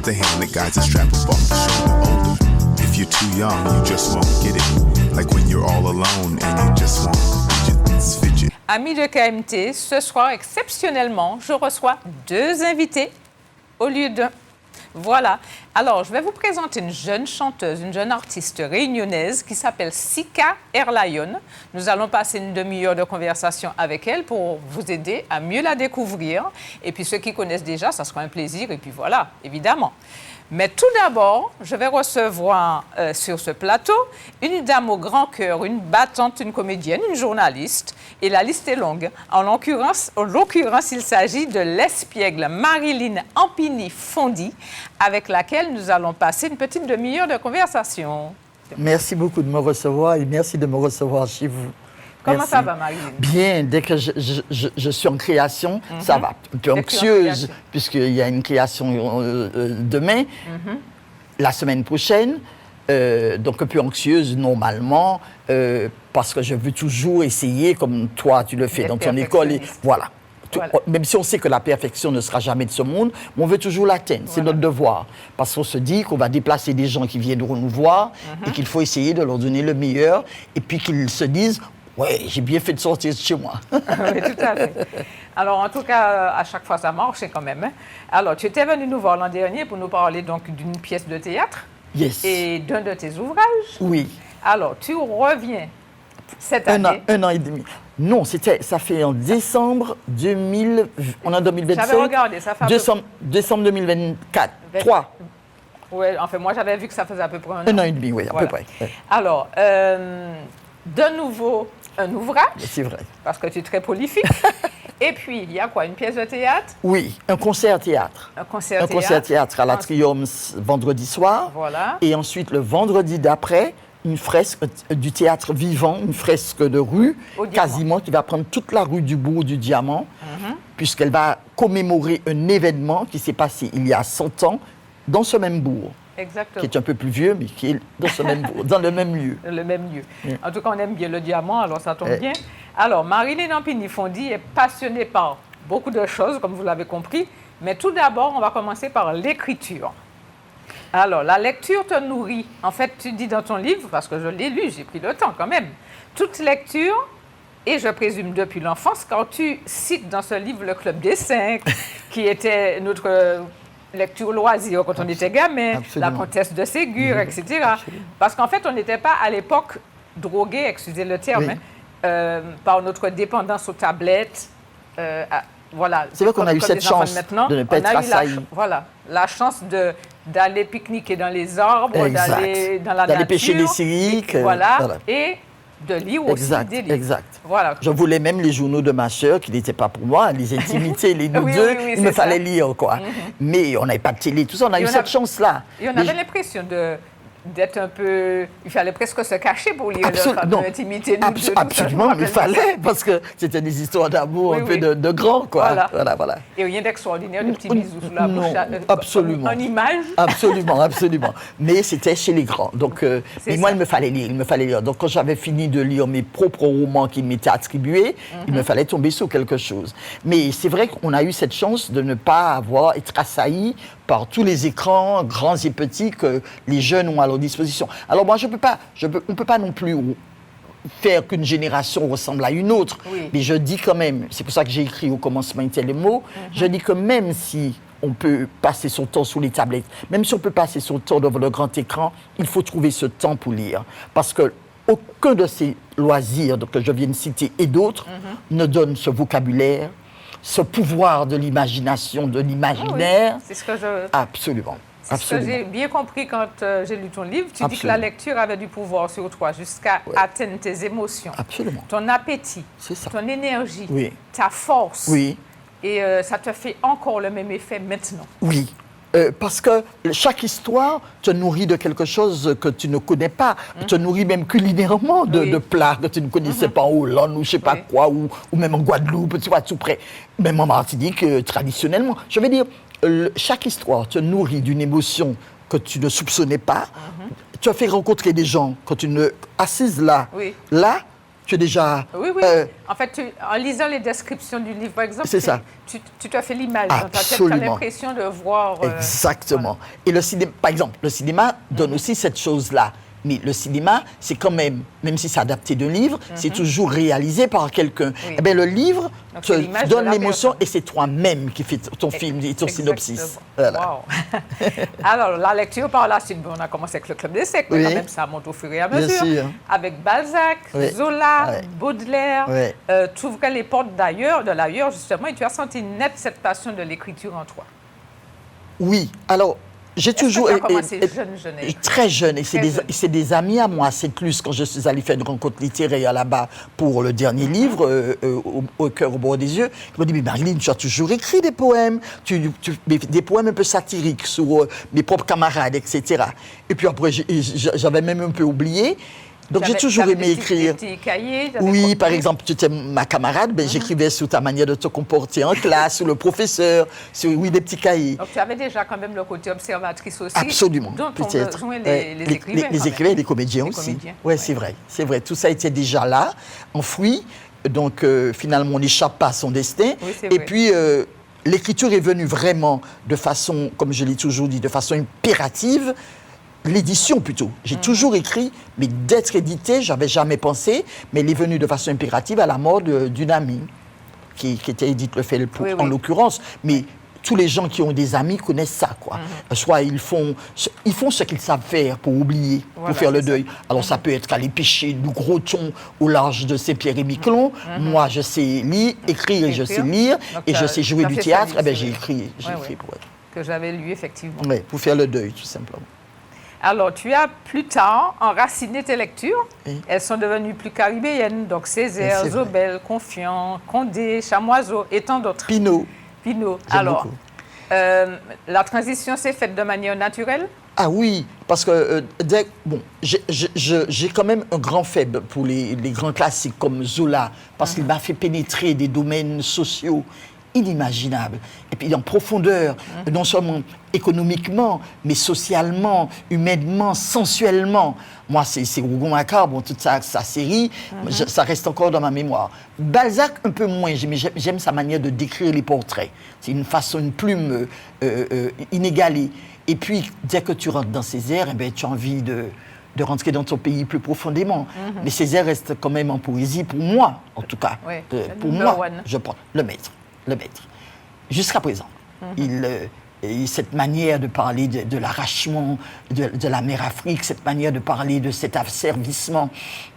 the hand that guides a strap up off the shoulder. Older, if you're too young, you just won't get it. Like when you're all alone and you just want fidget. Amis de KMT, ce soir, exceptionnellement, je reçois 2 invités au lieu d'un. Voilà. Alors, je vais vous présenter une jeune chanteuse, une jeune artiste réunionnaise qui s'appelle Sika Airlion. Nous allons passer une demi-heure de conversation avec elle pour vous aider à mieux la découvrir. Et puis, ceux qui connaissent déjà, ça sera un plaisir. Et puis voilà, évidemment. Mais tout d'abord, je vais recevoir sur ce plateau une dame au grand cœur, une battante, une comédienne, une journaliste. Et la liste est longue. En l'occurrence, il s'agit de l'espiègle Marilyn Ampiny-Fondy, avec laquelle nous allons passer une petite demi-heure de conversation. Merci beaucoup de me recevoir et merci de me recevoir chez vous. Comment Merci. ça va, Marilyn? Bien, dès que je suis en création, ça va. Un peu anxieuse, puisqu'il y a une création demain, la semaine prochaine. Donc un peu anxieuse normalement, parce que je veux toujours essayer, comme toi tu le fais dans ton école. Et, voilà. Voilà. Même si on sait que la perfection ne sera jamais de ce monde, mais on veut toujours l'atteindre. Voilà. C'est notre devoir. Parce qu'on se dit qu'on va déplacer des gens qui viendront nous voir et qu'il faut essayer de leur donner le meilleur et puis qu'ils se disent « Ouais, j'ai bien fait de sortir de chez moi. » Oui, tout à fait. Alors, en tout cas, à chaque fois, ça marche quand même. Hein. Alors, tu étais venu nous voir l'an dernier pour nous parler donc d'une pièce de théâtre et d'un de tes ouvrages. Oui. Alors, tu reviens cette année. Un an et demi. Non, ça fait en décembre 2000, on est en 2025. J'avais regardé, ça fait décembre 2024, 3. Oui, enfin, moi, j'avais vu que ça faisait à peu près un an et demi, oui, à peu près. Ouais. Alors, de nouveau, un ouvrage. C'est vrai. Parce que tu es très prolifique. Et puis, il y a quoi, une pièce de théâtre? Oui, un concert-théâtre. Un concert-théâtre à la Triomphe vendredi soir. Voilà. Et ensuite, le vendredi d'après, une fresque du théâtre vivant, une fresque de rue, quasiment, qui va prendre toute la rue du Bourg du Diamant, puisqu'elle va commémorer un événement qui s'est passé il y a 100 ans dans ce même bourg. Exactement. Qui est un peu plus vieux, mais qui est dans ce même bourg, dans le même lieu. Le même lieu. Oui. En tout cas, on aime bien le diamant, alors ça tombe bien. Alors, Marilyn Ampiny-Fondy est passionnée par beaucoup de choses, comme vous l'avez compris, mais tout d'abord, on va commencer par l'écriture. Alors, la lecture te nourrit. En fait, tu dis dans ton livre, parce que je l'ai lu, j'ai pris le temps quand même, toute lecture, et je présume depuis l'enfance, quand tu cites dans ce livre le Club des 5, qui était notre lecture loisir quand on était gamin, la Comtesse de Ségur, etc. Parce qu'en fait, on n'était pas à l'époque drogués, excusez le terme, par notre dépendance aux tablettes. Voilà. C'est vrai qu'on a eu cette chance de ne pas être assaillis. Voilà, la chance d'aller pique-niquer dans les arbres, d'aller dans la nature. D'aller pêcher les cyriques. Voilà, et de lire aussi des livres. Exact. Voilà. Je voulais même les journaux de ma sœur, qui n'étaient pas pour moi, les intimités, les nous deux, il me fallait lire, quoi. Mais on n'avait pas de télé, tout ça, on a eu cette chance-là. Et on avait l'impression d'être un peu... Il fallait presque se cacher pour lire l'intimité. Absolument, il fallait, parce que c'était des histoires d'amour un peu de grands, quoi. Voilà. Et rien d'extraordinaire, de petits bisous sous la bouche. Absolument. En image. Absolument. Mais c'était chez les grands. Donc, mais moi, il me fallait lire. Donc, quand j'avais fini de lire mes propres romans qui m'étaient attribués, il me fallait tomber sur quelque chose. Mais c'est vrai qu'on a eu cette chance de ne pas être assaillis par tous les écrans, grands et petits, que les jeunes ont à leur disposition. Alors moi, on ne peut pas non plus faire qu'une génération ressemble à une autre. Oui. Mais je dis quand même, c'est pour ça que j'ai écrit au commencement un tel mot, je dis que même si on peut passer son temps sous les tablettes, même si on peut passer son temps devant le grand écran, il faut trouver ce temps pour lire. Parce que aucun de ces loisirs que je viens de citer et d'autres ne donne ce vocabulaire, ce pouvoir de l'imagination, de l'imaginaire. C'est ce que je... Absolument. C'est ce que j'ai bien compris quand j'ai lu ton livre. Tu dis que la lecture avait du pouvoir sur toi jusqu'à atteindre tes émotions. Absolument. Ton appétit, ton énergie, ta force. Oui. Et ça te fait encore le même effet maintenant. Oui. Parce que chaque histoire te nourrit de quelque chose que tu ne connais pas, te nourrit même culinairement de plats que tu ne connaissais pas en Hollande ou je ne sais pas quoi, ou même en Guadeloupe, tu vois, tout près. Même en Martinique, traditionnellement. Je veux dire, chaque histoire te nourrit d'une émotion que tu ne soupçonnais pas. Tu as fait rencontrer des gens quand tu ne... Assises là, Tu es déjà... Oui. En fait, en lisant les descriptions du livre, par exemple, C'est ça. Tu te fais l'image. Absolument. Tu as l'impression de voir... Exactement. Et le cinéma, par exemple, le cinéma donne aussi cette chose-là. Mais le cinéma, c'est quand même si c'est adapté d'un livre, c'est toujours réalisé par quelqu'un. Oui. Eh bien, le livre Donc, te donne l'émotion et c'est toi-même qui fais ton film et ton synopsis. Voilà. Wow. Alors, la lecture par la suite, on a commencé avec le Club des Sectes, mais quand même, ça monte au fur et à mesure. Bien sûr. Avec Balzac, Zola, Baudelaire. Tu ouvrais les portes de l'ailleurs, justement, et tu as senti net cette passion de l'écriture en toi. Oui. Alors, j'ai toujours été jeune. Très jeune. Et c'est des amis à moi. C'est plus quand je suis allée faire une rencontre littéraire là-bas pour le dernier livre, Au cœur au bord des yeux. Ils m'ont dit, mais Marilyn, tu as toujours écrit des poèmes, des poèmes un peu satiriques sur mes propres camarades, etc. Et puis après, j'avais même un peu oublié. Donc j'ai toujours aimé écrire. Des petits cahiers, oui, par exemple, tu étais ma camarade, j'écrivais sur ta manière de te comporter en classe, sur le professeur, sur des petits cahiers. Donc tu avais déjà quand même le côté observatrice aussi. Absolument. Dont ont besoin les écrivains. Les écrivains et les comédiens aussi. Oui, c'est vrai. Tout ça était déjà là, enfoui. Donc finalement, on n'échappe pas à son destin. Oui, et puis l'écriture est venue vraiment de façon, comme je l'ai toujours dit, de façon impérative. L'édition plutôt. J'ai toujours écrit, mais d'être édité, j'avais jamais pensé, mais elle est venue de façon impérative à la mort d'une amie qui était Édith Lefebvre en l'occurrence. Mais tous les gens qui ont des amis connaissent ça, quoi. Soit ils font ce qu'ils savent faire pour oublier, pour faire le deuil. Alors ça peut être aller pêcher du gros thon au large de Saint-Pierre et Miquelon. Moi, je sais lire, écrire, je sais lire, et je sais jouer du théâtre. Eh bien, j'ai écrit pour elle. Que j'avais lu, effectivement. Oui, pour faire le deuil, tout simplement. Alors, tu as plus tard enraciné tes lectures. Oui. Elles sont devenues plus caribéennes. Donc, Césaire, Zobel, Confiant, Condé, Chamoiseau et tant d'autres. Pinot. Alors, la transition s'est faite de manière naturelle? Ah oui, parce que j'ai quand même un grand faible pour les grands classiques comme Zola, parce qu'il m'a fait pénétrer des domaines sociaux inimaginables. Et puis en profondeur, non seulement économiquement, mais socialement, humainement, sensuellement. Moi, c'est Rougon-Macquart, toute sa série, ça reste encore dans ma mémoire. Balzac, un peu moins, j'aime sa manière de décrire les portraits. C'est une façon, une plume inégalée. Et puis, dès que tu rentres dans Césaire, eh bien, tu as envie de rentrer dans ton pays plus profondément. Mais Césaire reste quand même en poésie, pour moi, en tout cas. Oui. Pour moi, je prends le maître. Jusqu'à présent, cette manière de parler de l'arrachement de la mer Afrique, cette manière de parler de cet asservissement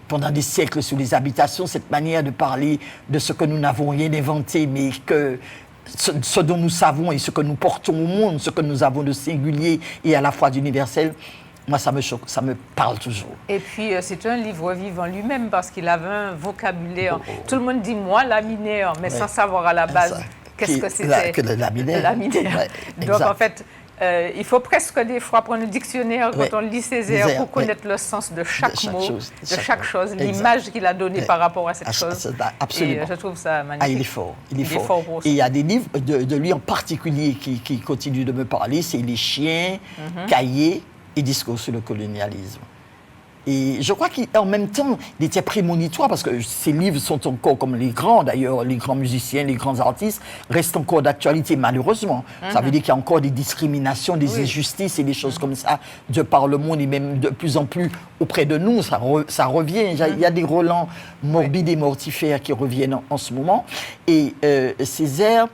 pendant des siècles sur les habitations, cette manière de parler de ce que nous n'avons rien inventé, mais que ce dont nous savons et ce que nous portons au monde, ce que nous avons de singulier et à la fois d'universel, moi, ça me choque, ça me parle toujours. Et puis, c'est un livre vivant lui-même parce qu'il avait un vocabulaire. Tout le monde dit, moi, laminaire, mais sans savoir à la base qu'est-ce que c'était. Que le laminaire. Donc, en fait, il faut presque des fois prendre un dictionnaire quand on lit Césaire pour connaître le sens de chaque mot, de chaque chose, l'image qu'il a donnée par rapport à cette chose. Absolument. Et je trouve ça magnifique. Ah, il est fort. Et il y a des livres de lui en particulier qui continuent de me parler, c'est Les Chiens, Cahiers et Discours sur le colonialisme. Et je crois qu'en même temps, il était prémonitoire parce que ces livres sont encore, comme les grands d'ailleurs, les grands musiciens, les grands artistes, restent encore d'actualité malheureusement. Ça veut dire qu'il y a encore des discriminations, des injustices et des choses comme ça de par le monde et même de plus en plus auprès de nous, ça revient. Il y a des relents morbides et mortifères qui reviennent en ce moment. Et Césaire,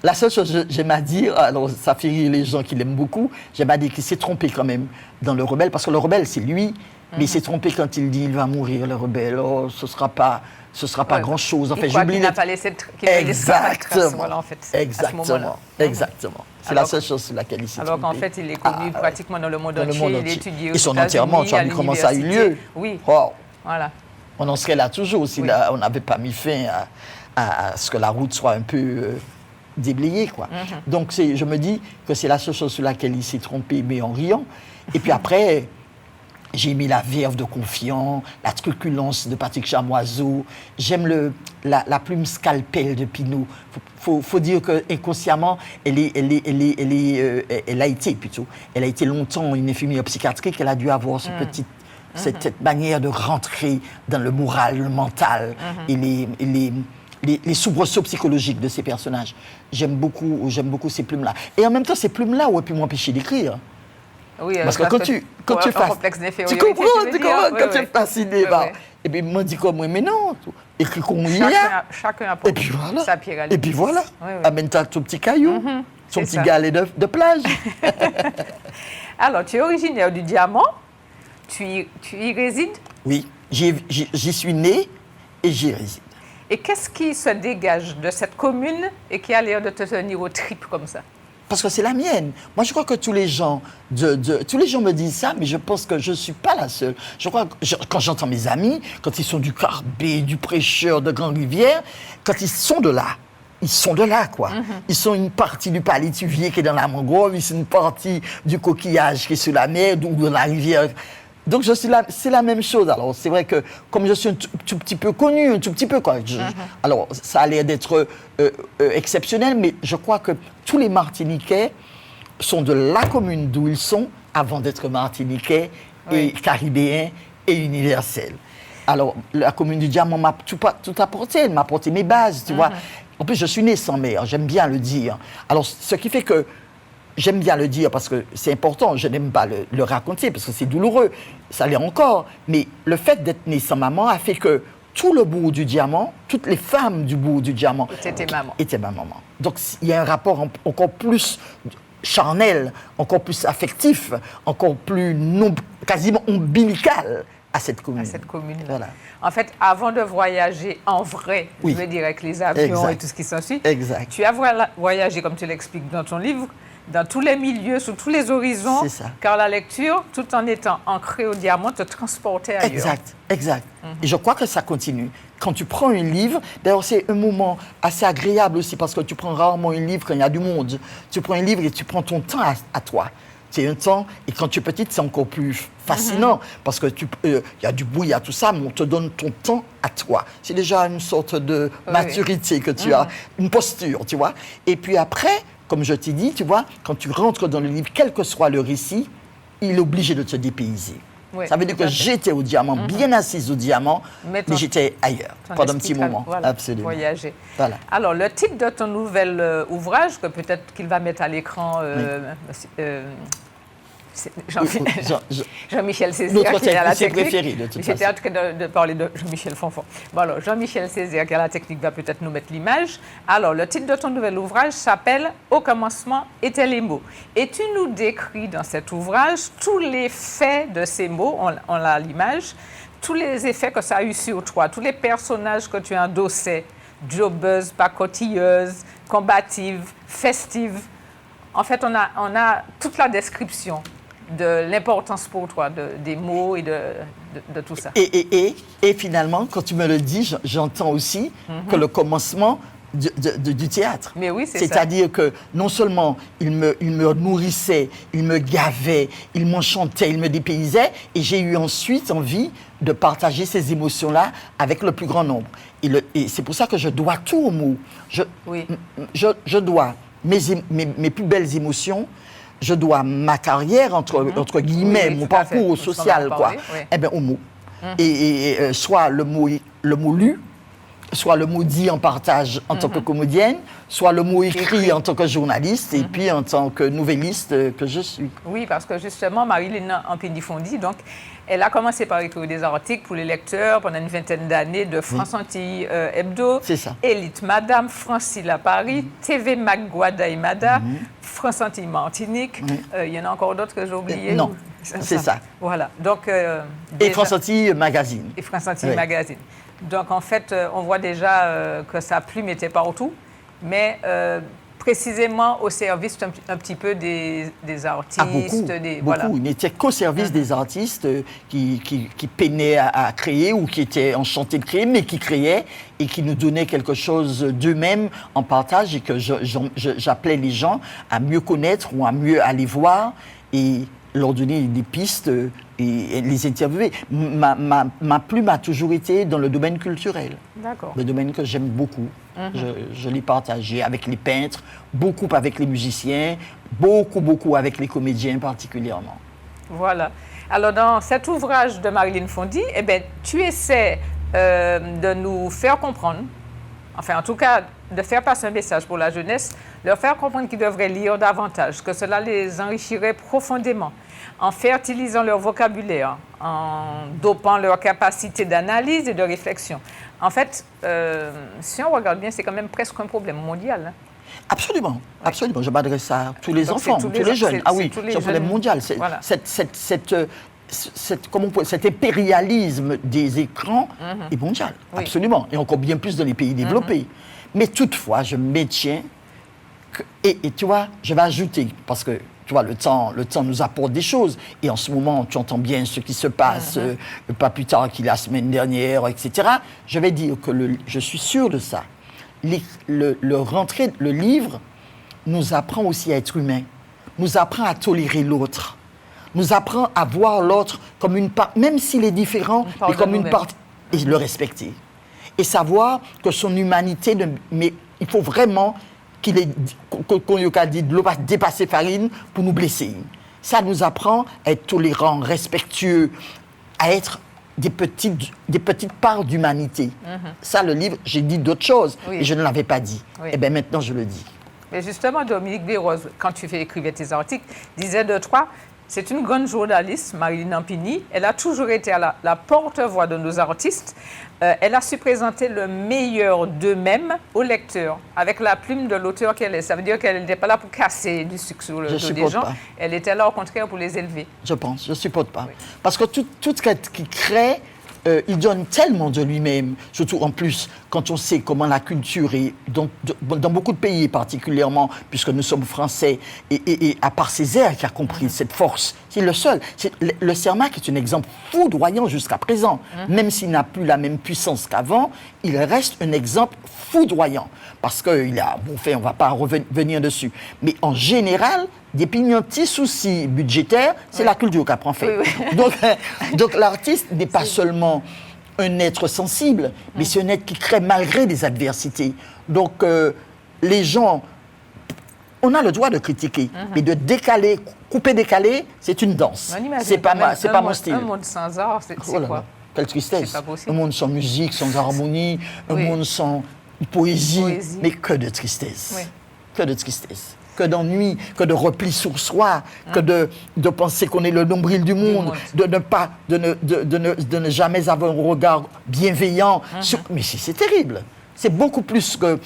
la seule chose que j'aime à dire, alors ça fait rire les gens qui l'aiment beaucoup, j'aime à dire qu'il s'est trompé quand même dans Le Rebelle, parce que Le Rebelle, c'est lui, mais il s'est trompé quand il dit il va mourir, le rebelle, oh, ce sera pas grand-chose. En fait, j'oublie. Il n'a pas laissé Exactement. Voilà, en fait, Exactement. C'est la seule chose sur laquelle il s'est trompé. Alors qu'en fait, il est connu pratiquement dans le monde entier. Il est étudié aux États-Unis. Et son enterrement, tu as vu comment ça a eu lieu. Oui. Wow. Voilà. On en serait là toujours si on n'avait pas mis fin à ce que la route soit un peu déblayée, quoi. Donc, je me dis que c'est la seule chose sur laquelle il s'est trompé, mais en riant. Et puis après, j'ai aimé la verve de Confiant, la truculence de Patrick Chamoiseau. J'aime la plume scalpel de Pinot. Faut dire que inconsciemment, elle a été longtemps une infirmière psychiatrique. Elle a dû avoir ce cette manière de rentrer dans le moral, le mental et les soubresauts psychologiques de ces personnages. J'aime beaucoup ces plumes-là. Et en même temps, ces plumes-là auraient pu m'empêcher d'écrire. Oui, parce que quand tu fasses... Tu comprends, quand tu es fasciné par... Et puis, moi, je dis comme moi, mais non, écris comme il y a. Chacun a et puis voilà. sa pierre à Et puis voilà. Amène-toi ton petit caillou, son petit galet de plage. Alors, tu es originaire du Diamant. Tu y résides? Oui, j'y suis né et j'y réside. Et qu'est-ce qui se dégage de cette commune et qui a l'air de te tenir aux tripes comme ça? Parce que c'est la mienne. Moi, je crois que tous les gens me disent ça, mais je pense que je ne suis pas la seule. Je crois que quand j'entends mes amis, quand ils sont du Carbet, du Prêcheur, de Grande-Rivière, quand ils sont de là, quoi. Ils sont une partie du palétuvier qui est dans la mangrove, ils sont une partie du coquillage qui est sur la mer, ou dans la rivière. Donc, c'est la même chose. Alors, c'est vrai que comme je suis un tout petit peu connu, quoi. Alors, ça a l'air d'être exceptionnel, mais je crois que tous les Martiniquais sont de la commune d'où ils sont avant d'être Martiniquais et caribéens et universels. Alors, la commune du Diamant m'a tout apporté. Elle m'a apporté mes bases, tu vois. En plus, je suis né sans mère, j'aime bien le dire. Alors, ce qui fait que j'aime bien le dire parce que c'est important, je n'aime pas le raconter parce que c'est douloureux, ça l'est encore. Mais le fait d'être né sans maman a fait que tout le bourg du Diamant, toutes les femmes du bourg du Diamant étaient ma maman. Donc il y a un rapport encore plus charnel, encore plus affectif, encore plus quasiment ombilical à cette commune. Voilà. En fait, avant de voyager en vrai, je veux dire avec les avions et tout ce qui s'ensuit, tu as voyagé, comme tu l'expliques dans ton livre, dans tous les milieux, sous tous les horizons, car la lecture, tout en étant ancrée au Diamant, te transportait ailleurs. Exact. Et je crois que ça continue. Quand tu prends un livre, d'ailleurs c'est un moment assez agréable aussi, parce que tu prends rarement un livre quand il y a du monde. Tu prends un livre et tu prends ton temps à toi. C'est un temps, et quand tu es petite, c'est encore plus fascinant, parce que y a du bruit, il y a tout ça, mais on te donne ton temps à toi. C'est déjà une sorte de maturité que tu as, une posture, tu vois. Et puis après, comme je t'ai dit, tu vois, quand tu rentres dans le livre, quel que soit le récit, il est obligé de te dépayser. Ça veut dire que j'étais au Diamant, bien assise au Diamant, mais j'étais ailleurs pendant un petit moment. Voilà, absolument. Voyager. Voilà. Alors, le titre de ton nouvel ouvrage, que peut-être qu'il va mettre à l'écran Jean-Michel Césaire, notre qui est à la technique. Préféré, de toute façon. J'étais en train de parler de Jean-Michel Fonfon. Bon, alors, Jean-Michel Césaire, qui est à la technique, va peut-être nous mettre l'image. Alors, le titre de ton nouvel ouvrage s'appelle « Au commencement étaient les mots ». Et tu nous décris dans cet ouvrage tous les faits de ces mots, on l'a à l'image, tous les effets que ça a eu sur toi, tous les personnages que tu endossais, jobbeuse, pacotilleuse, combative, festive. En fait, on a toute la description de l'importance pour toi des mots et de tout ça. Et finalement, quand tu me le dis, j'entends aussi que le commencement du théâtre. Mais oui, c'est ça. C'est-à-dire que non seulement il me nourrissait, il me gavait, il m'enchantait, il me dépaysait, et j'ai eu ensuite envie de partager ces émotions-là avec le plus grand nombre. Et c'est pour ça que je dois tout aux mots. Je dois mes plus belles émotions, je dois ma carrière, entre guillemets, mon parcours social, quoi, aux mots. Et soit le mot lu, soit le mot dit en partage en tant que comédienne, soit le mot écrit en tant que journaliste, et puis en tant que nouvelliste que je suis. Oui, parce que justement, Marie-Léna Ampény-Fondi, donc, elle a commencé par écrire des articles pour les lecteurs pendant une vingtaine d'années de France Antilles Hebdo, Élite Madame, Francile à Paris, TV Mac Guadaïmada, France Antilles Martinique. Il y en a encore d'autres que j'ai oubliés. Non, c'est ça. Voilà. Donc, et France Antilles Magazine. Et France Antilles Magazine. Donc, en fait, on voit déjà que sa plume était partout, mais précisément au service un petit peu des artistes. Beaucoup. Il n'était qu'au service des artistes qui peinaient à créer ou qui étaient enchantés de créer, mais qui créaient et qui nous donnaient quelque chose d'eux-mêmes en partage et que j'appelais les gens à mieux connaître ou à mieux aller voir et leur donner des pistes et les interviewer. Ma plume a toujours été dans le domaine culturel. D'accord. Le domaine que j'aime beaucoup. Je l'ai partagé avec les peintres, beaucoup avec les musiciens, beaucoup avec les comédiens particulièrement. Voilà. Alors, dans cet ouvrage de Marilyn Fondy, eh bien, tu essaies de nous faire comprendre, enfin, en tout cas, de faire passer un message pour la jeunesse, leur faire comprendre qu'ils devraient lire davantage, que cela les enrichirait profondément, en fertilisant leur vocabulaire, en dopant leur capacité d'analyse et de réflexion. En fait, si on regarde bien, c'est quand même presque un problème mondial. Hein. Absolument, absolument. Je m'adresse à tous les enfants, tous les jeunes. Ah oui, c'est un problème mondial. Voilà. Cet impérialisme des écrans est mondial, absolument. Et encore bien plus dans les pays développés. Mais toutefois, je maintiens que, et tu vois, je vais ajouter, parce que tu vois, le temps nous apporte des choses. Et en ce moment, tu entends bien ce qui se passe, pas plus tard que la semaine dernière, etc. Je vais dire que je suis sûr de ça. Le livre nous apprend aussi à être humain, nous apprend à tolérer l'autre, nous apprend à voir l'autre comme une part, même s'il est différent, mais comme une part, et le respecter. Et savoir que son humanité, mais il faut vraiment qu'on y ait dit de l'eau dépasser farine pour nous blesser. Ça nous apprend à être tolérants, respectueux, à être des petites parts d'humanité. Ça, le livre, j'ai dit d'autres choses, et je ne l'avais pas dit. Et bien maintenant, je le dis. Mais justement, Dominique Desroses, quand tu écrivais tes articles, disait de toi, c'est une grande journaliste, Marilyn Ampigny. Elle a toujours été à la porte-voix de nos artistes. Elle a su présenter le meilleur d'eux-mêmes aux lecteurs, avec la plume de l'auteur qu'elle est. Ça veut dire qu'elle n'était pas là pour casser du sucre sur le dos des gens. Elle était là, au contraire, pour les élever. Je pense, je ne supporte pas. Oui. Parce que tout ce qu'il crée, il donne tellement de lui-même, surtout en plus quand on sait comment la culture est, dans beaucoup de pays particulièrement, puisque nous sommes français, et à part Césaire qui a compris cette force, c'est le seul. Le Cermak est un exemple foudroyant jusqu'à présent. Même s'il n'a plus la même puissance qu'avant, il reste un exemple foudroyant. Parce qu'il a, bon fait, on ne va pas revenir dessus. Mais en général, depuis un petit souci budgétaire, c'est la culture qui prend fait. Donc l'artiste n'est pas seulement un être sensible, mais c'est un être qui crée malgré des adversités. Donc les gens, on a le droit de critiquer, mais de décaler, couper-décaler, c'est une danse. C'est pas mon style. Un monde sans art, c'est quoi? Quelle tristesse. Un monde sans musique, sans harmonie, un monde sans poésie, mais que de tristesse. Que de tristesse. Que d'ennui, que de repli sur soi, que de penser qu'on est le nombril du monde, de ne jamais avoir un regard bienveillant. Mais c'est terrible. C'est beaucoup plus que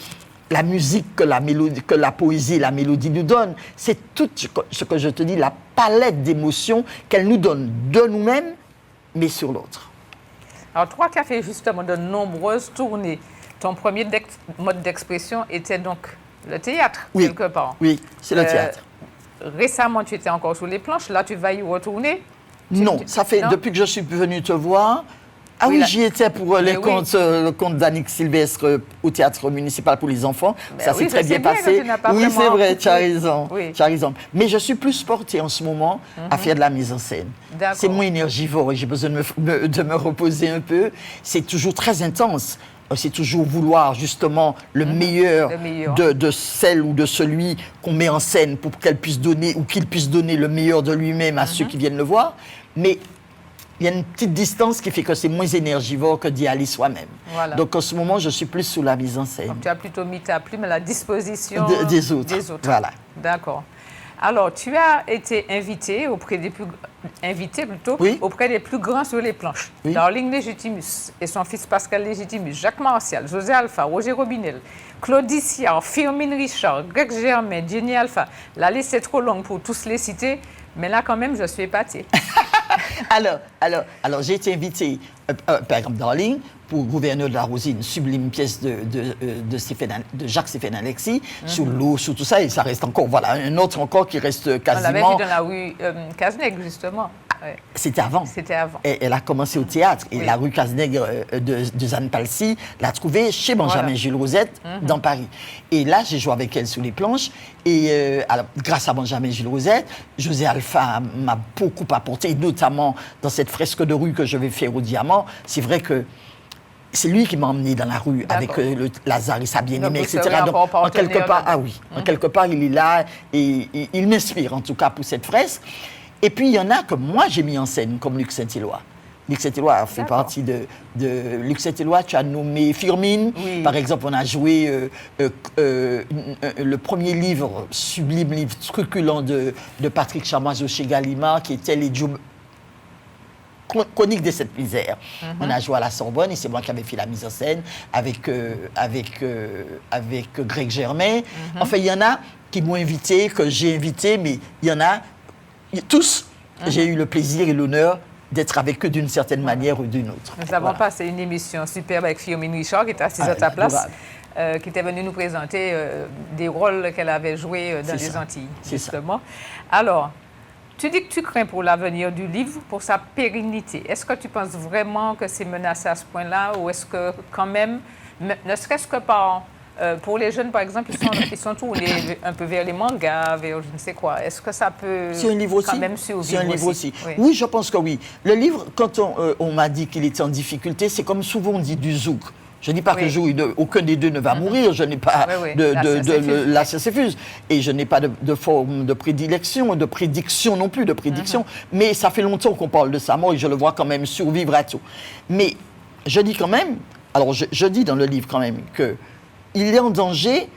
la musique, que la mélodie, que la poésie, la mélodie nous donne. C'est tout ce que je te dis, la palette d'émotions qu'elle nous donne de nous-mêmes, mais sur l'autre. Alors, toi qui as fait justement de nombreuses tournées, ton premier mode d'expression était donc le théâtre, quelque part. Oui, c'est le théâtre. Récemment, tu étais encore sur les planches. Là, tu vas y retourner? Non, ça fait depuis que je suis venue te voir. Ah oui, j'y étais pour le conte d'Annick Sylvestre au théâtre municipal pour les enfants. Ça s'est très bien passé. Oui, c'est vrai, tu as raison. Tu as raison. Mais je suis plus portée en ce moment à faire de la mise en scène. C'est moins énergivore et j'ai besoin de me reposer un peu. C'est toujours très intense. C'est toujours vouloir justement le meilleur de celle ou de celui qu'on met en scène pour qu'elle puisse donner ou qu'il puisse donner le meilleur de lui-même à ceux qui viennent le voir. Mais il y a une petite distance qui fait que c'est moins énergivore que d'y aller soi-même. Voilà. Donc en ce moment, je suis plus sous la mise en scène. Donc tu as plutôt mis ta plume à la disposition des autres. Voilà. D'accord. Alors, tu as été invité auprès des plus grands sur les planches. Darling Légitimus et son fils Pascal Légitimus, Jacques Martial, José Alpha, Roger Robinel, Claude Dissiard, Firmin Richard, Greg Germain, Jenny Alpha. La liste est trop longue pour tous les citer, mais là, quand même, je suis épatée. Alors, j'ai été invitée, par exemple, Darling, pour Gouverneur de la Rosine, une sublime pièce de Jacques-Stéphane Alexis, sur l'eau, sur tout ça, et ça reste encore, voilà, un autre encore qui reste quasiment... On l'avait vu dans la rue Cazenègre, justement. Ouais. C'était avant. Et elle a commencé au théâtre, et la rue Cazenègre de Zane Palsy l'a trouvée chez Benjamin Gilles Rosette, dans Paris. Et là, j'ai joué avec elle sous les planches, et alors, grâce à Benjamin Gilles Rosette, José Alpha m'a beaucoup apporté, notamment dans cette fresque de rue que je vais faire au Diamant. C'est vrai que c'est lui qui m'a emmené dans la rue avec le Lazare et sa bien-aimée, etc. Donc, en quelque part, en quelque part, il est là et il m'inspire, en tout cas, pour cette fresque. Et puis, il y en a que moi, j'ai mis en scène, comme Luc Saint-Éloi. Luc Saint-Éloi fait partie de Luc Saint-Éloi, tu as nommé Firmine. Oui. Par exemple, on a joué le premier livre, sublime livre truculent de Patrick Chamoiseau chez Gallimard, qui était les chroniques de cette misère. On a joué à la Sorbonne et c'est moi qui avais fait la mise en scène avec Greg Germain. Enfin, il y en a qui m'ont invité, que j'ai invité, mais il y en a tous. J'ai eu le plaisir et l'honneur d'être avec eux d'une certaine manière ou d'une autre. Nous avons passé une émission superbe avec Firmine Richard, qui était assise à ta place, qui était venue nous présenter des rôles qu'elle avait joués dans les Antilles, justement. Alors, tu dis que tu crains pour l'avenir du livre, pour sa pérennité. Est-ce que tu penses vraiment que c'est menacé à ce point-là, ou est-ce que quand même, ne serait-ce que pour les jeunes, par exemple, ils sont tournés un peu vers les mangas, vers je ne sais quoi. Est-ce que ça peut quand même survivre? C'est un livre aussi. Oui. Oui, je pense que oui. Le livre, quand on m'a dit qu'il était en difficulté, c'est comme souvent on dit du zouk. Je ne dis pas que aucun des deux ne va mourir, je n'ai pas la céphuse. Et je n'ai pas de forme de prédilection, de prédiction non plus, mais ça fait longtemps qu'on parle de sa mort et je le vois quand même survivre à tout. Mais je dis quand même, alors je dis dans le livre quand même qu'il est en danger,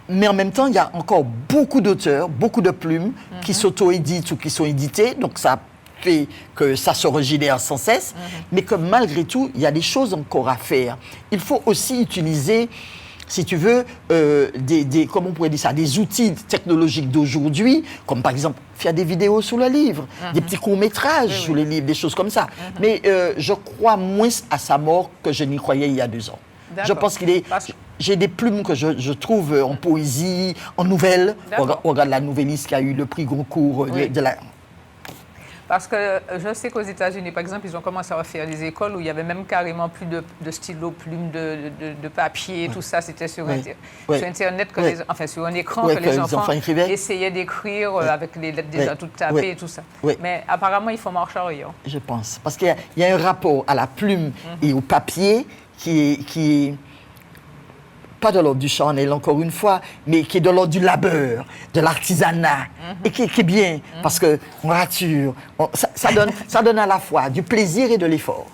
mais en même temps, il y a encore beaucoup d'auteurs, beaucoup de plumes qui s'auto-éditent ou qui sont édités, donc ça fait que ça se régénère sans cesse, mais que malgré tout, il y a des choses encore à faire. Il faut aussi utiliser, si tu veux, comment on pourrait dire ça, des outils technologiques d'aujourd'hui, comme par exemple faire des vidéos sur le livre, des petits courts-métrages sur les livres, des choses comme ça. Mais je crois moins à sa mort que je n'y croyais il y a 2 ans. Je pense qu'il est... J'ai des plumes que je trouve en poésie, en nouvelles. On regarde la nouvelliste qui a eu le prix Goncourt de la... Parce que je sais qu'aux États-Unis, par exemple, ils ont commencé à faire des écoles où il y avait même carrément plus de stylos, plumes, de papier, tout ça, c'était sur Internet, sur un écran que les enfants essayaient d'écrire avec les lettres déjà toutes tapées et tout ça. Mais apparemment, il faut marcher arrière. Je pense. Parce qu'il y a un rapport à la plume et au papier qui est pas de l'ordre du charnel, encore une fois, mais qui est de l'ordre du labeur, de l'artisanat, et qui est bien, parce qu'on rature, ça donne à la fois du plaisir et de l'effort.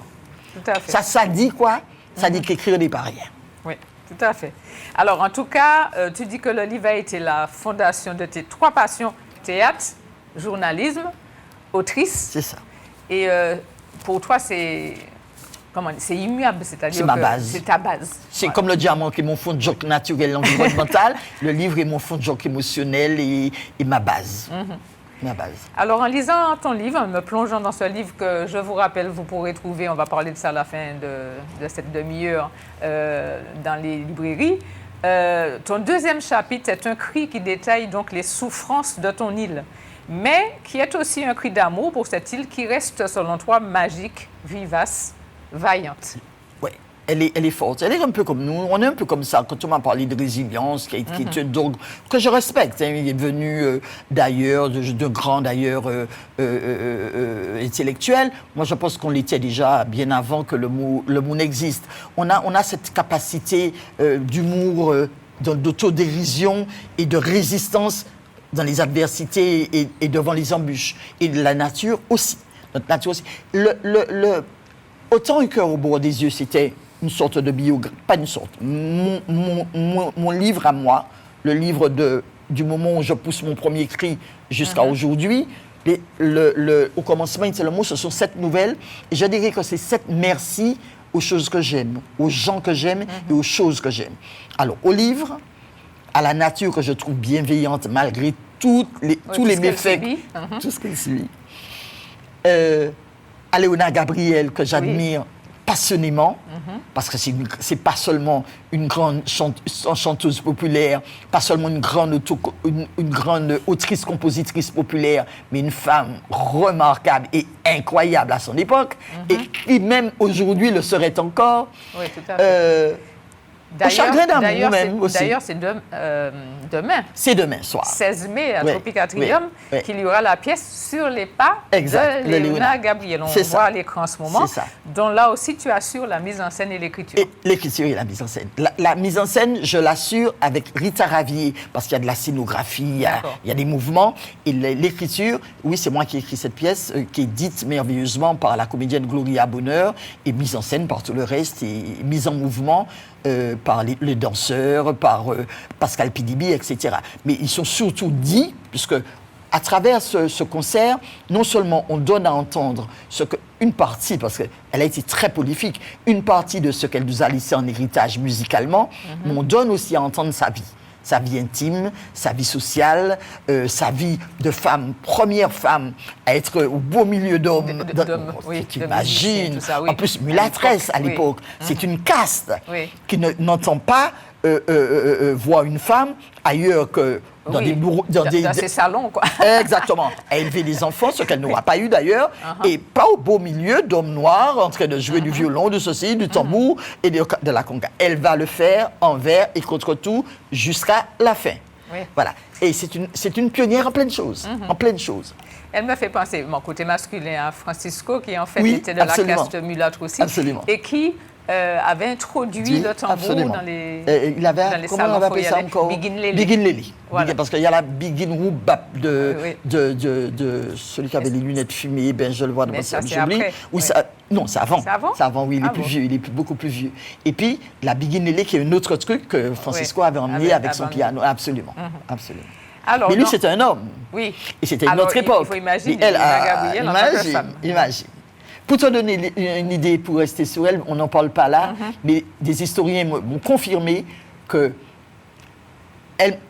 Tout à fait. Ça dit quoi? Ça dit qu'écrire n'est pas rien. Oui, tout à fait. Alors, en tout cas, tu dis que le livre a été la fondation de tes 3 passions, théâtre, journalisme, autrice. C'est ça. Et pour toi, c'est immuable, c'est-à-dire c'est ma base. C'est ta base. C'est comme le diamant qui est mon fond de joc naturel environnemental. Le livre est mon fond de joc émotionnel et ma base. Ma base. Alors, en lisant ton livre, en me plongeant dans ce livre que je vous rappelle, vous pourrez trouver, on va parler de ça à la fin de cette demi-heure, dans les librairies. Ton 2e chapitre est un cri qui détaille donc les souffrances de ton île, mais qui est aussi un cri d'amour pour cette île qui reste, selon toi, magique, vivace, vaillante. Oui, elle est forte. Elle est un peu comme nous. On est un peu comme ça. Quand on m'a parlé de résilience, qui est donc que je respecte. Il est venu d'ailleurs, de grands d'ailleurs intellectuels. Moi, je pense qu'on l'était déjà bien avant que le mot n'existe. On a cette capacité d'humour, d'autodérision et de résistance dans les adversités et devant les embûches. Et la nature aussi. Notre nature aussi. Autant un cœur au bord des yeux, c'était une sorte de biographie, pas une sorte, mon livre à moi, le livre du moment où je pousse mon premier cri jusqu'à aujourd'hui. Au commencement, c'est le mot, ce sont 7 nouvelles. Et je dirais que c'est 7 merci aux choses que j'aime, aux gens que j'aime et aux choses que j'aime. Alors, au livre, à la nature que je trouve bienveillante malgré tous les méfaits, tout ce qu'elle subit. À Léona Gabriel, que j'admire passionnément, parce que c'est pas seulement une grande chanteuse populaire, pas seulement une grande autrice, compositrice populaire, mais une femme remarquable et incroyable à son époque, et qui même aujourd'hui le serait encore. Oui, tout à fait. Au chagrin d'amour même aussi. D'ailleurs, c'est demain. C'est demain soir. 16 mai, à Oui, Tropicatrium, oui. qu'il y aura la pièce Sur les pas Exact, de de Léonard Gabriel. On voit à l'écran en ce moment. C'est ça. Donc là aussi, tu assures la mise en scène et l'écriture. Et l'écriture et la mise en scène. La mise en scène, je l'assure avec Rita Ravier, parce qu'il y a de la scénographie, il y a des mouvements. Et l'écriture, oui, c'est moi qui ai écrit cette pièce, qui est dite merveilleusement par la comédienne Gloria Bonheur, et mise en scène par tout le reste, et mise en mouvement par les danseurs, par Pascal Pidibi, etc. Mais ils sont surtout dits, puisque à travers ce concert, non seulement on donne à entendre une partie, parce qu'elle a été très prolifique, une partie de ce qu'elle nous a laissé en héritage musicalement, mais on donne aussi à entendre sa vie intime, sa vie sociale, sa vie de femme, première femme à être au beau milieu d'hommes. Tu imagines, en plus mulâtresse à l'époque. C'est une caste qui n'entend pas voir une femme ailleurs que dans ses salons, quoi. Exactement. À élever les enfants, ce qu'elle n'aura pas eu d'ailleurs, et pas au beau milieu d'hommes noirs en train de jouer du violon, de ceci, du tambour et de la conga. Elle va le faire envers et contre tout jusqu'à la fin. Oui. Voilà. Et c'est une pionnière en plein de choses. En plein de choses. Elle me fait penser, mon côté masculin, à Francisco, qui en fait était de la caste mulâtre aussi. Absolument. Et qui avait introduit le tambour dans les comment on avait appelé ça encore? Biguine Lélé. Biguine Lélé. Voilà. Parce qu'il y a la Biguine Roubap de celui qui avait les lunettes fumées, je le vois dans j'oublie. Non, c'est avant. C'est avant, oui, il est plus vieux, il est beaucoup plus vieux. Et puis, la Biguine Lélé, qui est un autre truc que Francisco avait emmené avec son piano. Absolument. Absolument. Alors, mais lui, c'était un homme. Oui. Et c'était une autre époque. Il faut imaginer. Imagine. Pour te donner une idée, pour rester sur elle, on n'en parle pas là, mais des historiens m'ont confirmé que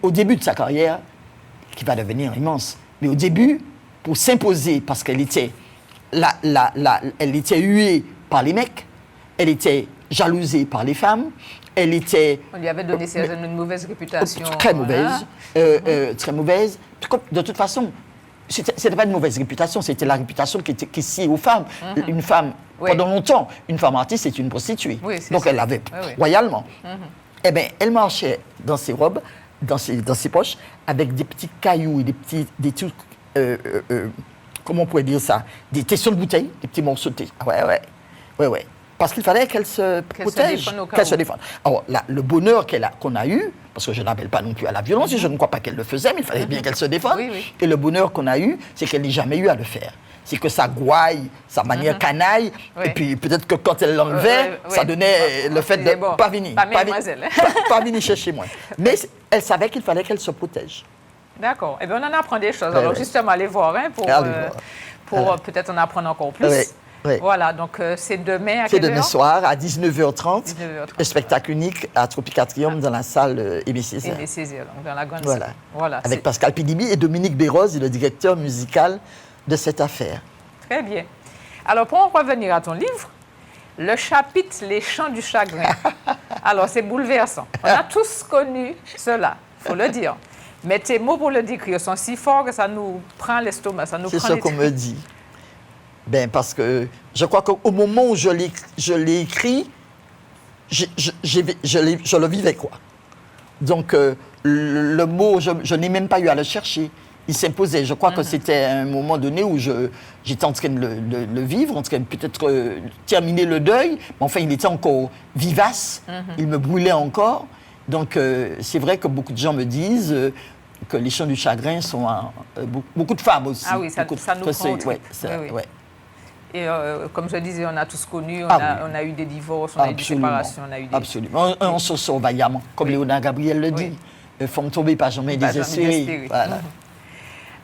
au début de sa carrière, qui va devenir immense, mais au début, pour s'imposer, parce qu'elle était, elle était huée par les mecs, elle était jalousée par les femmes, elle était... On lui avait donné une mauvaise réputation. Très mauvaise, très mauvaise. De toute façon, c'était pas une mauvaise réputation, c'était la réputation qui sied aux femmes. Une femme, pendant longtemps, une femme artiste, c'est une prostituée. Oui, donc elle l'avait royalement. Eh bien, elle marchait dans ses robes, dans ses poches, avec des petits cailloux et des trucs, comment on pourrait dire ça, des tessons de bouteille, des petits morceaux de thé. Ouais. Parce qu'il fallait qu'elle se protège, qu'elle se défende. Alors, le bonheur qu'on a eu, parce que je n'appelle pas non plus à la violence, et je ne crois pas qu'elle le faisait, mais il fallait bien qu'elle se défende. Et le bonheur qu'on a eu, c'est qu'elle n'ait jamais eu à le faire. C'est que sa gouaille, sa manière canaille, et puis peut-être que quand elle l'enlevait, ça donnait le fait de pas venir chercher moi. Mais elle savait qu'il fallait qu'elle se protège. D'accord. Eh bien, on en apprend des choses. Alors, justement, allez voir, pour peut-être en apprendre encore plus. Oui. Voilà, donc c'est demain à quelle heure? C'est demain soir à 19h30. Un spectacle unique à Tropicatrium dans la salle Aimé Césaire. Aimé Césaire, donc dans la grande salle. Voilà. Avec Pascal Pidibi et Dominique Béroz, le directeur musical de cette affaire. Très bien. Alors, pour en revenir à ton livre, le chapitre Les chants du chagrin. Alors, c'est bouleversant. On a tous connu cela, il faut le dire. Mais tes mots pour le décrire sont si forts que ça nous prend l'estomac, ça nous prend les C'est ce qu'on me dit. Ben, parce que je crois qu'au moment où je l'ai écrit, je le vivais, quoi. Donc, le mot, je n'ai même pas eu à le chercher. Il s'imposait. Je crois que c'était un moment donné où j'étais en train de le vivre, en train de peut-être terminer le deuil, mais enfin, il était encore vivace, il me brûlait encore. Donc, c'est vrai que beaucoup de gens me disent que les chants du chagrin sont beaucoup de femmes aussi. Ah oui, ça nous prend. Oui. Et comme je disais, on a tous connu, on a eu des divorces, on a eu des séparations, on a eu des... Absolument. On se sort vaillamment, comme Léonard Gabriel le dit. Il faut me tomber, pas jamais désespéré. Voilà.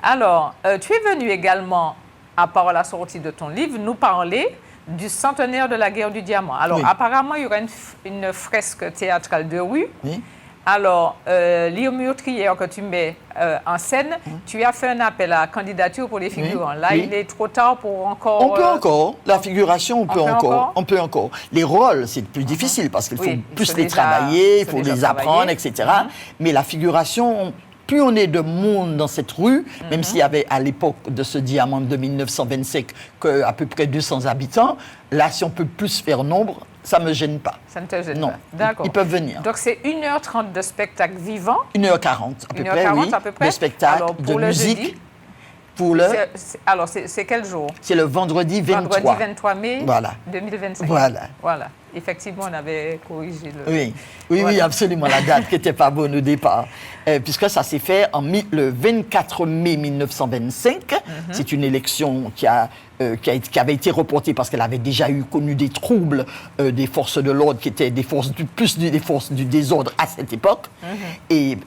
Alors, tu es venu également, à part la sortie de ton livre, nous parler du centenaire de la guerre du diamant. Alors, apparemment, il y aura une fresque théâtrale de rue. Oui. Alors, Léo Meurtrière, que tu mets en scène, tu as fait un appel à candidature pour les figurants. Là, il est trop tard pour encore... On peut encore. La figuration, on peut encore. Les rôles, c'est plus difficile parce qu'il faut plus les travailler, il faut les apprendre, etc. Mais la figuration... Plus on est de monde dans cette rue, même s'il y avait à l'époque de ce diamant de 1925 à peu près 200 habitants, là, si on peut plus faire nombre, ça ne me gêne pas. Ça ne te gêne Non. pas. D'accord. Ils peuvent venir. Donc, c'est 1h30 de spectacle vivant. 1h40 à peu près, 1h40 oui. à peu près. De spectacle, Alors, de pour le musique. jeudi, Pour le... alors, c'est quel jour? C'est le vendredi 23. Vendredi 23 mai Voilà. 2025. Voilà. Effectivement, on avait corrigé le... Oui, Voilà. absolument, la date qui n'était pas bonne au départ. Puisque ça s'est fait le 24 mai 1925. C'est une élection qui avait été reportée parce qu'elle avait déjà connu des troubles des forces de l'ordre qui étaient des forces du désordre à cette époque, et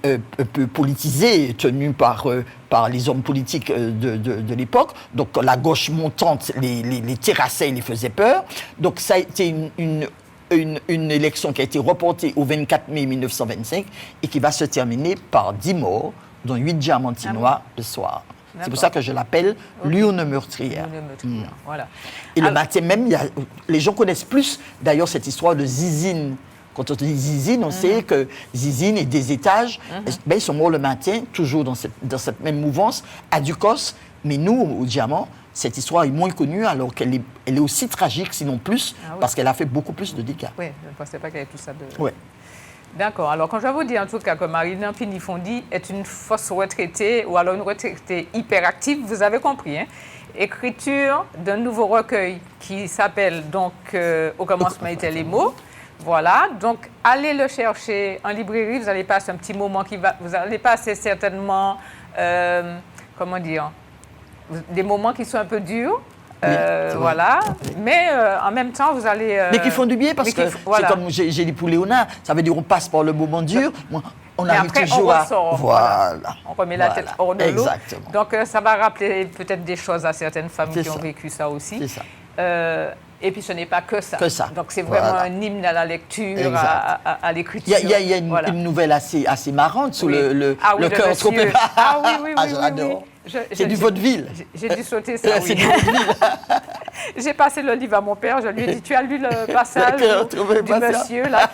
peu politisées, tenues par les hommes politiques de l'époque. Donc la gauche montante les terrassait et les faisait peur. Donc ça a été une élection qui a été reportée au 24 mai 1925 et qui va se terminer par 10 morts, dont 8 diamantinois le soir. C'est pour ça que je l'appelle l'urne meurtrière. Voilà. Et le matin même, les gens connaissent plus d'ailleurs cette histoire de zizine. Quand on dit zizine, on sait que zizine est des étages. Ils sont morts le matin, toujours dans cette même mouvance, à Ducos. Mais nous, au Diamant, cette histoire est moins connue alors qu'elle est aussi tragique, sinon plus, parce qu'elle a fait beaucoup plus de dégâts. Oui, je ne pensais pas qu'il y avait tout ça de... Oui. D'accord. Alors, quand je vais vous dire en tout cas que Marilyn Ampinifondi est une fausse retraitée ou alors une retraitée hyperactive, vous avez compris, hein? Écriture d'un nouveau recueil qui s'appelle donc Au commencement étaient les mots. Voilà. Donc, allez le chercher en librairie. Vous allez passer un petit moment vous allez passer certainement, comment dire, des moments qui sont un peu durs. Voilà, mais en même temps, vous allez... mais qui font du bien, parce que c'est comme j'ai dit pour Léonard, ça veut dire on passe par le moment dur, on arrive après, toujours on ressort, Voilà. On remet la tête hors de l'eau. Exactement. Donc, ça va rappeler peut-être des choses à certaines femmes qui ont vécu ça aussi. C'est ça. Et puis, ce n'est pas que ça. Donc, c'est vraiment un hymne à la lecture, à l'écriture. Il y a une nouvelle assez marrante sous le cœur trop épais. Ah oui, j'adore. C'est du vaudeville. J'ai dû sauter ça, C'est du vaudeville. J'ai passé le livre à mon père. Je lui ai dit, tu as lu le passage du monsieur là,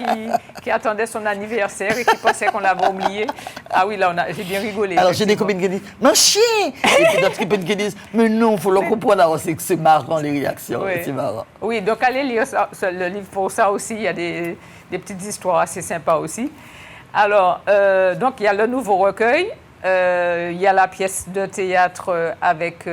qui attendait son anniversaire et qui pensait qu'on l'avait oublié. Ah oui, là, j'ai bien rigolé. Alors, j'ai des copines qui disent, non, chien. Et puis d'autres copines qui disent, mais non, il faut le comprendre. Alors, c'est marrant, les réactions. Oui. C'est marrant. Oui, donc allez lire le livre pour ça aussi. Il y a des petites histoires assez sympas aussi. Alors, donc, il y a le nouveau recueil. Il y a la pièce de théâtre avec,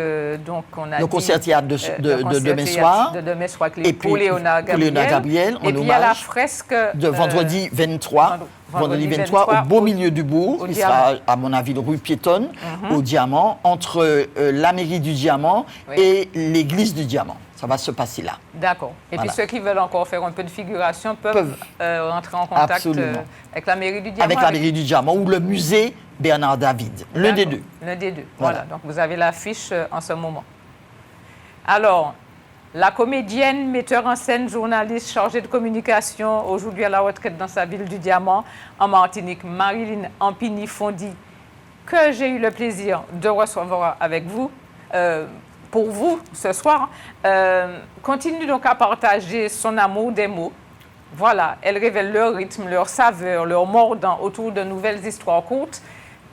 donc on a le concert théâtre de demain soir. De demain soir, et puis, pour Léonard Gabriel. Et puis il y a la fresque de vendredi 23. Vendredi 23, au beau milieu du bourg, qui sera, à mon avis, rue piétonne, au Diamant, entre la mairie du Diamant et l'église du Diamant. Ça va se passer là. D'accord. Et puis ceux qui veulent encore faire un peu de figuration peuvent rentrer en contact avec la mairie du Diamant. Avec la mairie du Diamant ou le musée Bernard David. L'un des deux. L'un des deux. Voilà. Donc vous avez l'affiche en ce moment. Alors, la comédienne, metteur en scène, journaliste chargée de communication, aujourd'hui à la retraite dans sa ville du Diamant, en Martinique, Marilyn Ampinifondi, que j'ai eu le plaisir de recevoir avec vous. Pour vous, ce soir, continue donc à partager son amour des mots. Voilà, elle révèle leur rythme, leur saveur, leur mordant autour de nouvelles histoires courtes.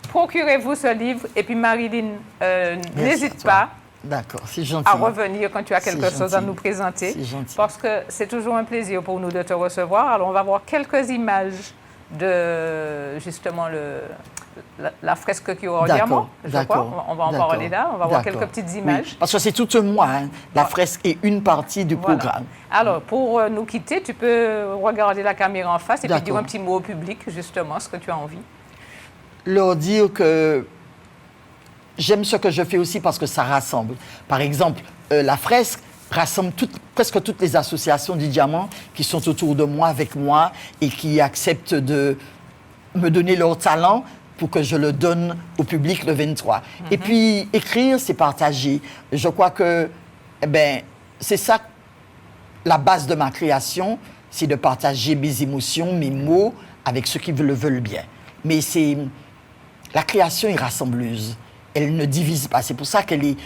Procurez-vous ce livre et puis Marilyn, n'hésite pas à revenir quand tu as quelque chose à nous présenter. Parce que c'est toujours un plaisir pour nous de te recevoir. Alors, on va voir quelques images de justement la fresque qui aura au Diamant, je crois. On va en parler là, on va voir quelques petites images. Oui, parce que c'est tout moi, hein. La fresque est une partie du programme. Alors, pour nous quitter, tu peux regarder la caméra en face et puis dire un petit mot au public, justement, ce que tu as envie. Leur dire que j'aime ce que je fais aussi parce que ça rassemble. Par exemple, la fresque rassemble presque toutes les associations du Diamant qui sont autour de moi, avec moi, et qui acceptent de me donner leur talent pour que je le donne au public le 23. Et puis, écrire, c'est partager. Je crois que, c'est ça, la base de ma création, c'est de partager mes émotions, mes mots, avec ceux qui le veulent bien. Mais la création est rassembleuse. Elle ne divise pas. C'est pour ça qu'elle est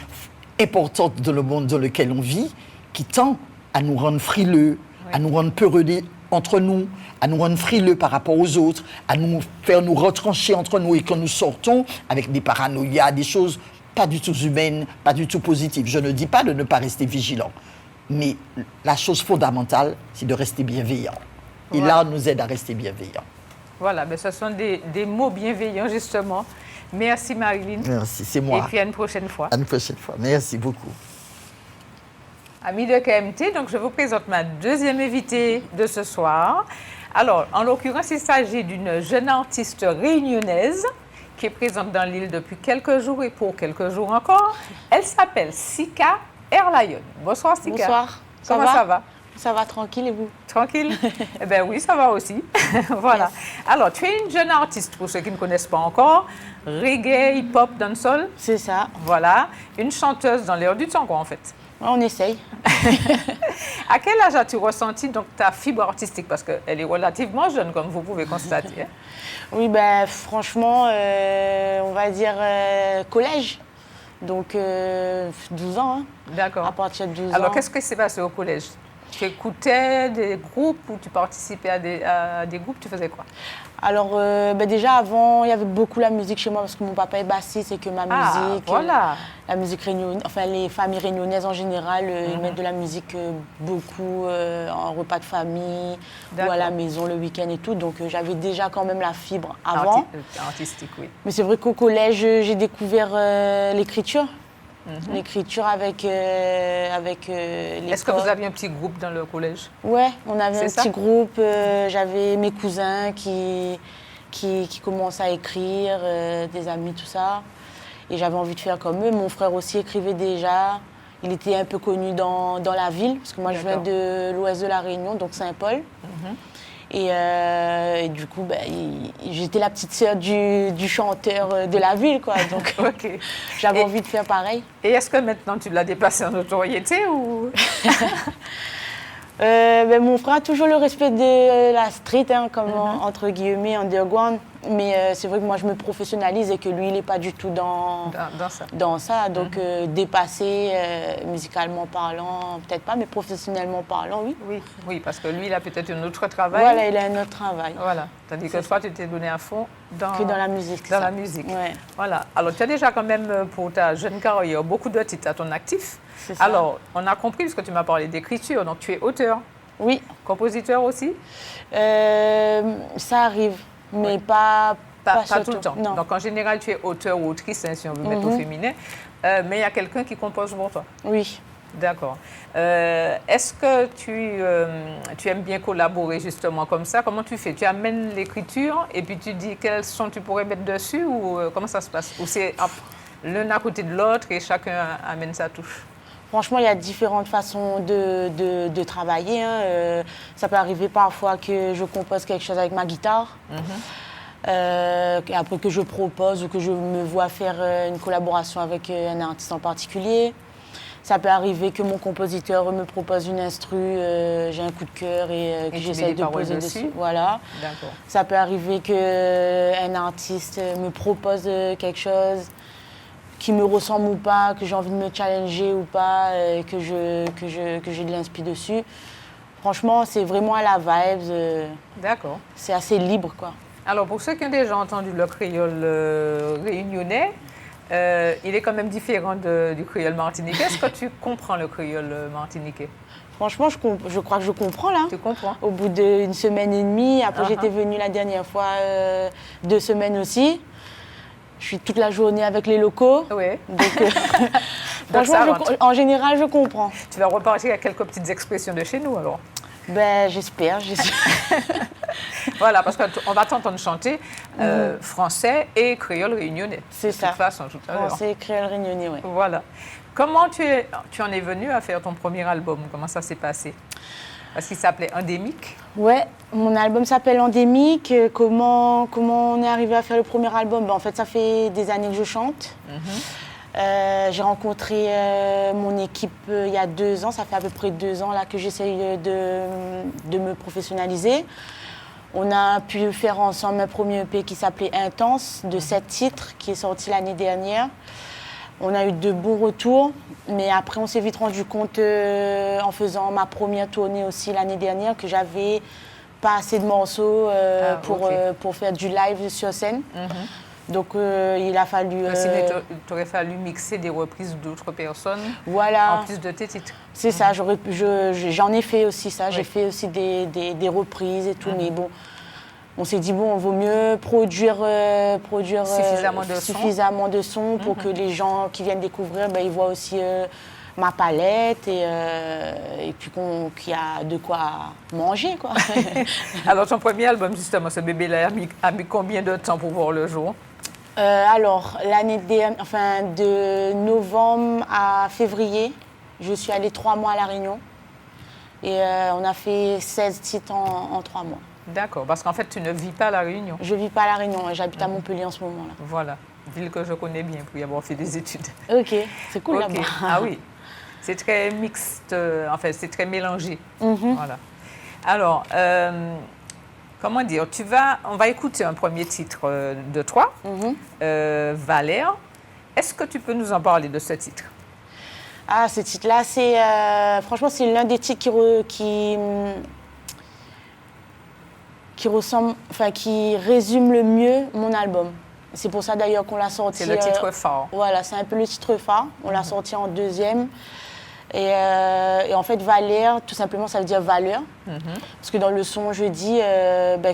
importante dans le monde dans lequel on vit, qui tend à nous rendre frileux, à nous rendre peureux entre nous, à nous rendre frileux par rapport aux autres, à nous faire nous retrancher entre nous et que nous sortons avec des paranoïas, des choses pas du tout humaines, pas du tout positives. Je ne dis pas de ne pas rester vigilant. Mais la chose fondamentale, c'est de rester bienveillant. Et Voilà. l'art nous aide à rester bienveillant. Voilà, mais ce sont des mots bienveillants, justement. Merci, Marilyn. Merci, c'est Et moi. puis à une prochaine fois. À une prochaine fois. Merci beaucoup. Amis de KMT, donc je vous présente ma deuxième invitée de ce soir. Alors, en l'occurrence, il s'agit d'une jeune artiste réunionnaise qui est présente dans l'île depuis quelques jours et pour quelques jours encore. Elle s'appelle Sika Airlion. Bonsoir, Sika. Bonsoir. Comment ça va? Ça va tranquille et vous? Tranquille? Eh bien oui, ça va aussi. Voilà. Alors, tu es une jeune artiste, pour ceux qui ne connaissent pas encore, reggae, hip-hop, dancehall. C'est ça. Voilà. Une chanteuse dans l'air du temps, quoi, en fait. Ouais, on essaye. À quel âge as-tu ressenti donc ta fibre artistique? Parce qu'elle est relativement jeune, comme vous pouvez constater. Hein? Oui, ben franchement, on va dire collège. Donc 12 ans, hein. D'accord. À partir de 12 Alors, ans. qu'est-ce qui s'est passé au collège? Tu écoutais des groupes ou tu participais à des groupes? Tu faisais quoi? Alors ben déjà avant, il y avait beaucoup la musique chez moi parce que mon papa est bassiste et que ma musique, voilà. la musique réunionnaise, enfin les familles réunionnaises en général, ils mettent de la musique beaucoup en repas de famille ou à la maison le week-end et tout. Donc j'avais déjà quand même la fibre avant. Artistique, oui. Mais c'est vrai qu'au collège, j'ai découvert l'écriture. L'écriture avec les Est-ce que vous aviez un petit groupe dans le collège? Ouais, on avait un C'est ça? petit groupe. J'avais mes cousins qui commençaient à écrire, des amis, tout ça. Et j'avais envie de faire comme eux. Mon frère aussi écrivait déjà. Il était un peu connu dans la ville, parce que moi je viens de l'ouest de la Réunion, donc Saint-Paul. Et du coup, ben, j'étais la petite sœur du chanteur de la ville, quoi. Donc Ok. j'avais envie de faire pareil. Et est-ce que maintenant tu l'as dépassé en notoriété ou... Ben, mon frère a toujours le respect de la street, hein, comme entre guillemets, underground. Mais c'est vrai que moi, je me professionnalise et que lui, il n'est pas du tout dans ça. dans ça. Donc, dépasser, musicalement parlant, peut-être pas, mais professionnellement parlant, oui. Oui, parce que lui, il a peut-être un autre travail. Voilà, il a un autre travail. Voilà. Tandis que toi, tu t'es donné à fond Que dans la musique. Dans ça. la musique. Ouais. Voilà. Alors, tu as déjà quand même, pour ta jeune carrière, beaucoup de titres à ton actif. C'est ça. Alors, on a compris, parce que tu m'as parlé d'écriture, donc tu es auteur, Oui, compositeur aussi? ça arrive, mais pas Pas surtout. tout le temps. Non. Donc, en général, tu es auteur ou autrice, hein, si on veut mettre au féminin. Mais il y a quelqu'un qui compose pour toi. Oui. D'accord. Est-ce que tu aimes bien collaborer justement comme ça? Comment tu fais? Tu amènes l'écriture et puis tu dis quels sons tu pourrais mettre dessus ou comment ça se passe? Ou c'est l'un à côté de l'autre et chacun amène sa touche? Franchement, il y a différentes façons de travailler, hein. Ça peut arriver parfois que je compose quelque chose avec ma guitare. Et après que je propose ou que je me vois faire une collaboration avec un artiste en particulier. Ça peut arriver que mon compositeur me propose une instru, j'ai un coup de cœur et que tu mets j'essaie des de paroles poser dessus. dessus. Voilà. D'accord. Ça peut arriver qu'un artiste me propose quelque chose qui me ressemble ou pas, que j'ai envie de me challenger ou pas, que j'ai de l'inspi dessus. Franchement, c'est vraiment à la vibe. D'accord. C'est assez libre, quoi. Alors, pour ceux qui ont déjà entendu le créole réunionnais, il est quand même différent du créole martiniquais. Est-ce que tu comprends le créole martiniquais? Franchement, je crois que je comprends, là. Tu comprends? Au bout d'une semaine et demie. Après, j'étais venue la dernière fois 2 semaines aussi. Je suis toute la journée avec les locaux. Oui. Donc, Donc ça franchement, rentre. en général, je comprends. Tu vas repartir avec quelques petites expressions de chez nous, alors? Ben, j'espère. Voilà, parce qu'on va t'entendre chanter français et créole réunionnais. C'est ça. De toute façon, tout à l'heure. Français, créole réunionnais, oui. Voilà. Comment tu en es venu à faire ton premier album? Comment ça s'est passé? Parce qu'il s'appelait Endémique. Ouais, mon album s'appelle Endémique. Comment on est arrivé à faire le premier album? Ben, en fait, ça fait des années que je chante. J'ai rencontré mon équipe il y a 2 ans. Ça fait à peu près 2 ans là, que j'essaye de me professionnaliser. On a pu faire ensemble un premier EP qui s'appelait Intense, de 7 titres, qui est sorti l'année dernière. On a eu de bons retours, mais après on s'est vite rendu compte en faisant ma première tournée aussi l'année dernière que j'avais pas assez de morceaux pour faire du live sur scène. Donc, il a fallu... Tu aurais fallu mixer des reprises d'autres personnes voilà. en plus de tes titres. C'est ça, j'en ai fait aussi ça. Oui. J'ai fait aussi des reprises et tout, mais bon, on s'est dit, bon, il vaut mieux produire suffisamment de sons pour que les gens qui viennent découvrir, ils voient aussi ma palette et puis qu'il y a de quoi manger, quoi. Alors, ton premier album, justement, ce bébé-là, a mis combien de temps pour voir le jour? Alors, de novembre à février, je suis allée 3 mois à La Réunion et on a fait 16 titres en 3 mois. D'accord, parce qu'en fait, tu ne vis pas à La Réunion. Je ne vis pas à La Réunion, j'habite à Montpellier en ce moment-là. Voilà, ville que je connais bien pour y avoir fait des études. Ok, c'est cool là-bas. Ah oui, c'est très mixte, c'est très mélangé. Voilà. Alors, comment dire, on va écouter un premier titre de toi, Valère. Est-ce que tu peux nous en parler de ce titre? Ah, ce titre-là, franchement, c'est l'un des titres qui résume le mieux mon album. C'est pour ça d'ailleurs qu'on l'a sorti. C'est le titre phare. Voilà, c'est un peu le titre phare. On l'a sorti en deuxième. Et en fait, Valère, tout simplement, ça veut dire valeur. Parce que dans le son, je dis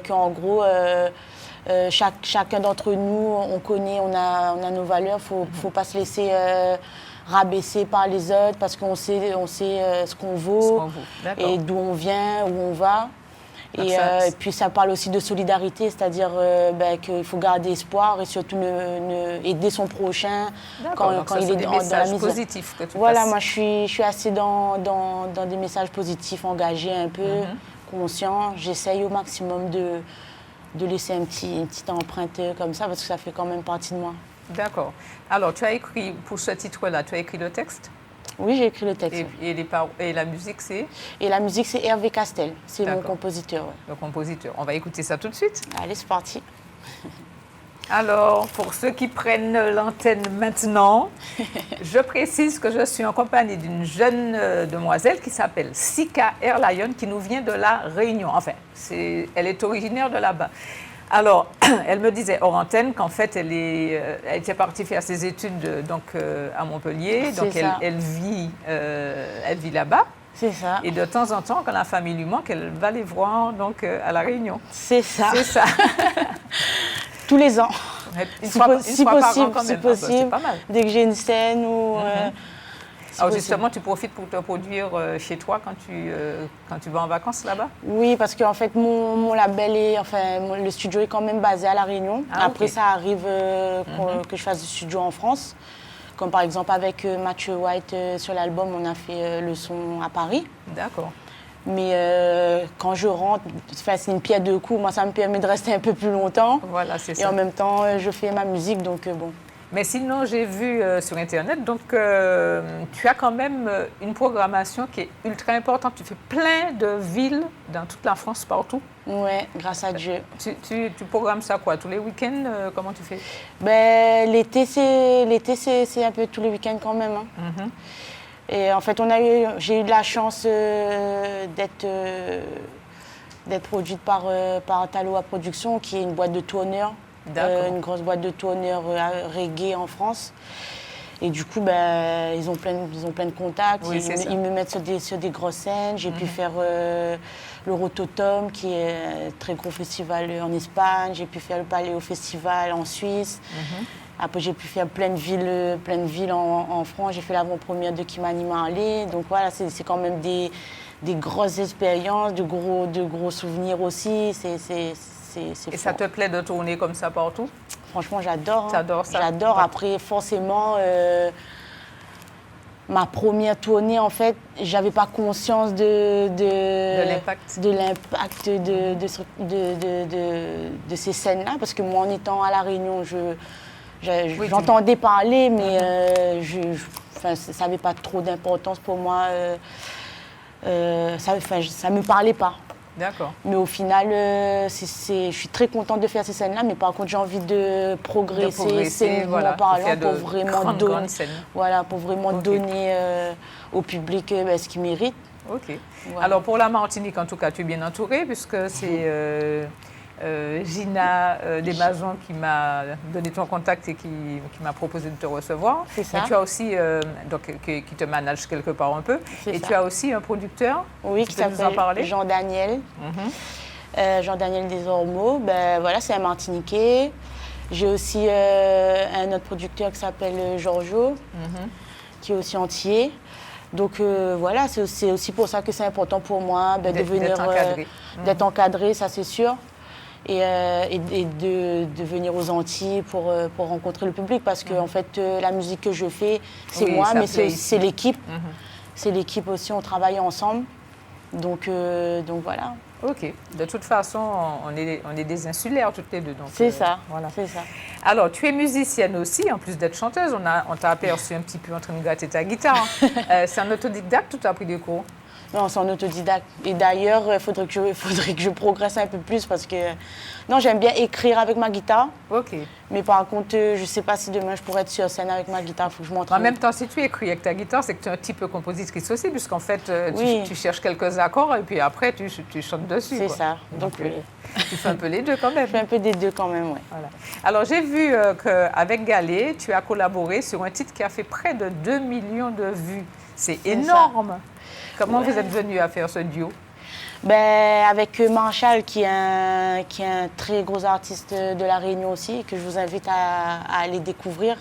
qu'en gros, chacun d'entre nous, on connaît, on a nos valeurs. Faut pas se laisser rabaisser par les autres parce qu'on sait ce qu'on vaut et d'où on vient, où on va. Et puis ça parle aussi de solidarité, c'est-à-dire qu'il faut garder espoir et surtout aider son prochain quand il est dans la misère. Positifs que tu voilà, passes. moi je suis assez dans des messages positifs, engagés un peu, conscients. J'essaye au maximum de laisser une petite empreinte comme ça parce que ça fait quand même partie de moi. D'accord. Alors tu as écrit, pour ce titre-là, tu as écrit le texte? Oui, j'ai écrit le texte. Et la musique, c'est? Et la musique, c'est Hervé Castel. C'est mon compositeur. Ouais. Le compositeur. On va écouter ça tout de suite. Allez, c'est parti. Alors, pour ceux qui prennent l'antenne maintenant, je précise que je suis en compagnie d'une jeune demoiselle qui s'appelle Sika Airlion, qui nous vient de La Réunion. Enfin, elle est originaire de là-bas. Alors, elle me disait hors antenne qu'en fait, elle était partie faire ses études à Montpellier. Donc, elle vit là-bas. C'est ça. Et de temps en temps, quand la famille lui manque, elle va les voir à La Réunion. C'est ça. C'est ça. Tous les ans. Si possible. C'est pas mal. Dès que j'ai une scène ou... Alors justement, tu profites pour te produire chez toi quand tu vas en vacances là-bas? Oui, parce qu'en fait, mon label le studio est quand même basé à La Réunion. Après, ça arrive que je fasse du studio en France. Comme par exemple avec Mathieu White sur l'album, on a fait le son à Paris. D'accord. Mais quand je rentre, c'est une pierre deux coups. Moi, ça me permet de rester un peu plus longtemps. Voilà, c'est ça. Et en même temps, je fais ma musique, donc bon. Mais sinon, j'ai vu sur Internet, tu as quand même une programmation qui est ultra importante. Tu fais plein de villes dans toute la France, partout. Oui, grâce à Dieu. Tu programmes ça quoi? Tous les week-ends? Comment tu fais? L'été, c'est un peu tous les week-ends quand même. Hein. Et en fait, j'ai eu de la chance d'être produite par Taloa Productions, qui est une boîte de tourneurs. Une grosse boîte de tourneurs reggae en France. Et du coup, ils ont plein de contacts. Oui, ils me mettent sur des grosses scènes. J'ai pu faire le Rototom, qui est un très gros festival en Espagne. J'ai pu faire le Paléo Festival en Suisse. Après, j'ai pu faire plein de villes en France. J'ai fait l'avant-première de Kimani Marley. Donc voilà, c'est quand même des grosses expériences, de gros souvenirs aussi. Et ça te plaît de tourner comme ça partout? Franchement, j'adore. J'adore ça? J'adore. Après, forcément, ma première tournée, en fait, j'avais pas conscience de l'impact de ces scènes-là. Parce que moi, en étant à La Réunion, j'entendais parler, mais ça n'avait pas trop d'importance pour moi. Ça ne me parlait pas. D'accord. Mais au final, je suis très contente de faire ces scènes-là, mais par contre, j'ai envie de progresser scéniquement parlant, pour vraiment donner, pour vraiment donner au public ce qu'il mérite. OK. Voilà. Alors, pour la Martinique, en tout cas, tu es bien entourée, puisque c'est Gina Desmazons qui m'a donné ton contact et qui m'a proposé de te recevoir. C'est ça. Mais tu as aussi, qui te manage quelque part un peu. C'est et ça. tu as aussi un producteur. Oui, Tu qui peux nous en parler? s'appelle Jean-Daniel. Jean-Daniel Desormeaux. Ben, voilà, c'est un Martiniquais. J'ai aussi un autre producteur qui s'appelle Giorgio, qui est aussi antillais. Donc voilà, c'est aussi pour ça que c'est important pour moi de venir d'être encadré, ça c'est sûr. Et de venir aux Antilles pour rencontrer le public parce que en fait la musique que je fais c'est moi mais c'est l'équipe. C'est l'équipe aussi, on travaille ensemble. Donc voilà. OK. De toute façon, on est des insulaires toutes les deux. C'est ça, voilà. c'est ça. Alors, tu es musicienne aussi, en plus d'être chanteuse. On t'a aperçu un petit peu en train de gratter ta guitare. C'est un autodidacte ou tu as pris des cours? Non, c'est en autodidacte. Et d'ailleurs, il faudrait que je progresse un peu plus parce que... Non, j'aime bien écrire avec ma guitare. OK. Mais par contre, je ne sais pas si demain je pourrais être sur scène avec ma guitare. Il faut que je m'entraîne. En même temps, si tu écris avec ta guitare, c'est que tu es un petit peu compositrice aussi, puisqu'en fait, Oui. tu cherches quelques accords et puis après, tu chantes dessus. C'est quoi. ça. Donc, Tu fais un peu les deux quand même. je fais un peu des deux quand même, oui. Voilà. Alors, j'ai vu qu'avec Galet, tu as collaboré sur un titre qui a fait près de 2 millions de vues. C'est énorme. Comment vous êtes venus à faire ce duo? Ben, avec Marshall, qui est un très gros artiste de La Réunion aussi, que je vous invite à aller découvrir.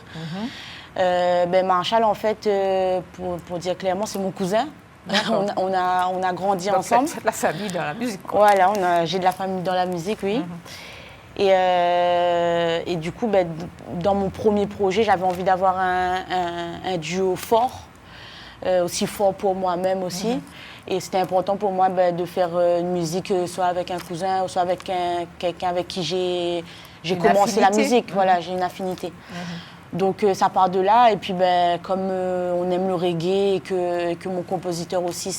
Ben, Marshall, en fait, pour dire clairement, c'est mon cousin. On a grandi Donc, ensemble. c'est de la famille dans la musique. Quoi. Voilà, j'ai de la famille dans la musique, oui. Et du coup, ben, dans mon premier projet, j'avais envie d'avoir un duo fort, aussi fort pour moi-même aussi. Et c'était important pour moi de faire une musique soit avec un cousin, soit avec quelqu'un avec qui j'ai commencé la musique. Voilà, j'ai une affinité. Donc ça part de là. Et puis ben, comme on aime le reggae et que mon compositeur aussi,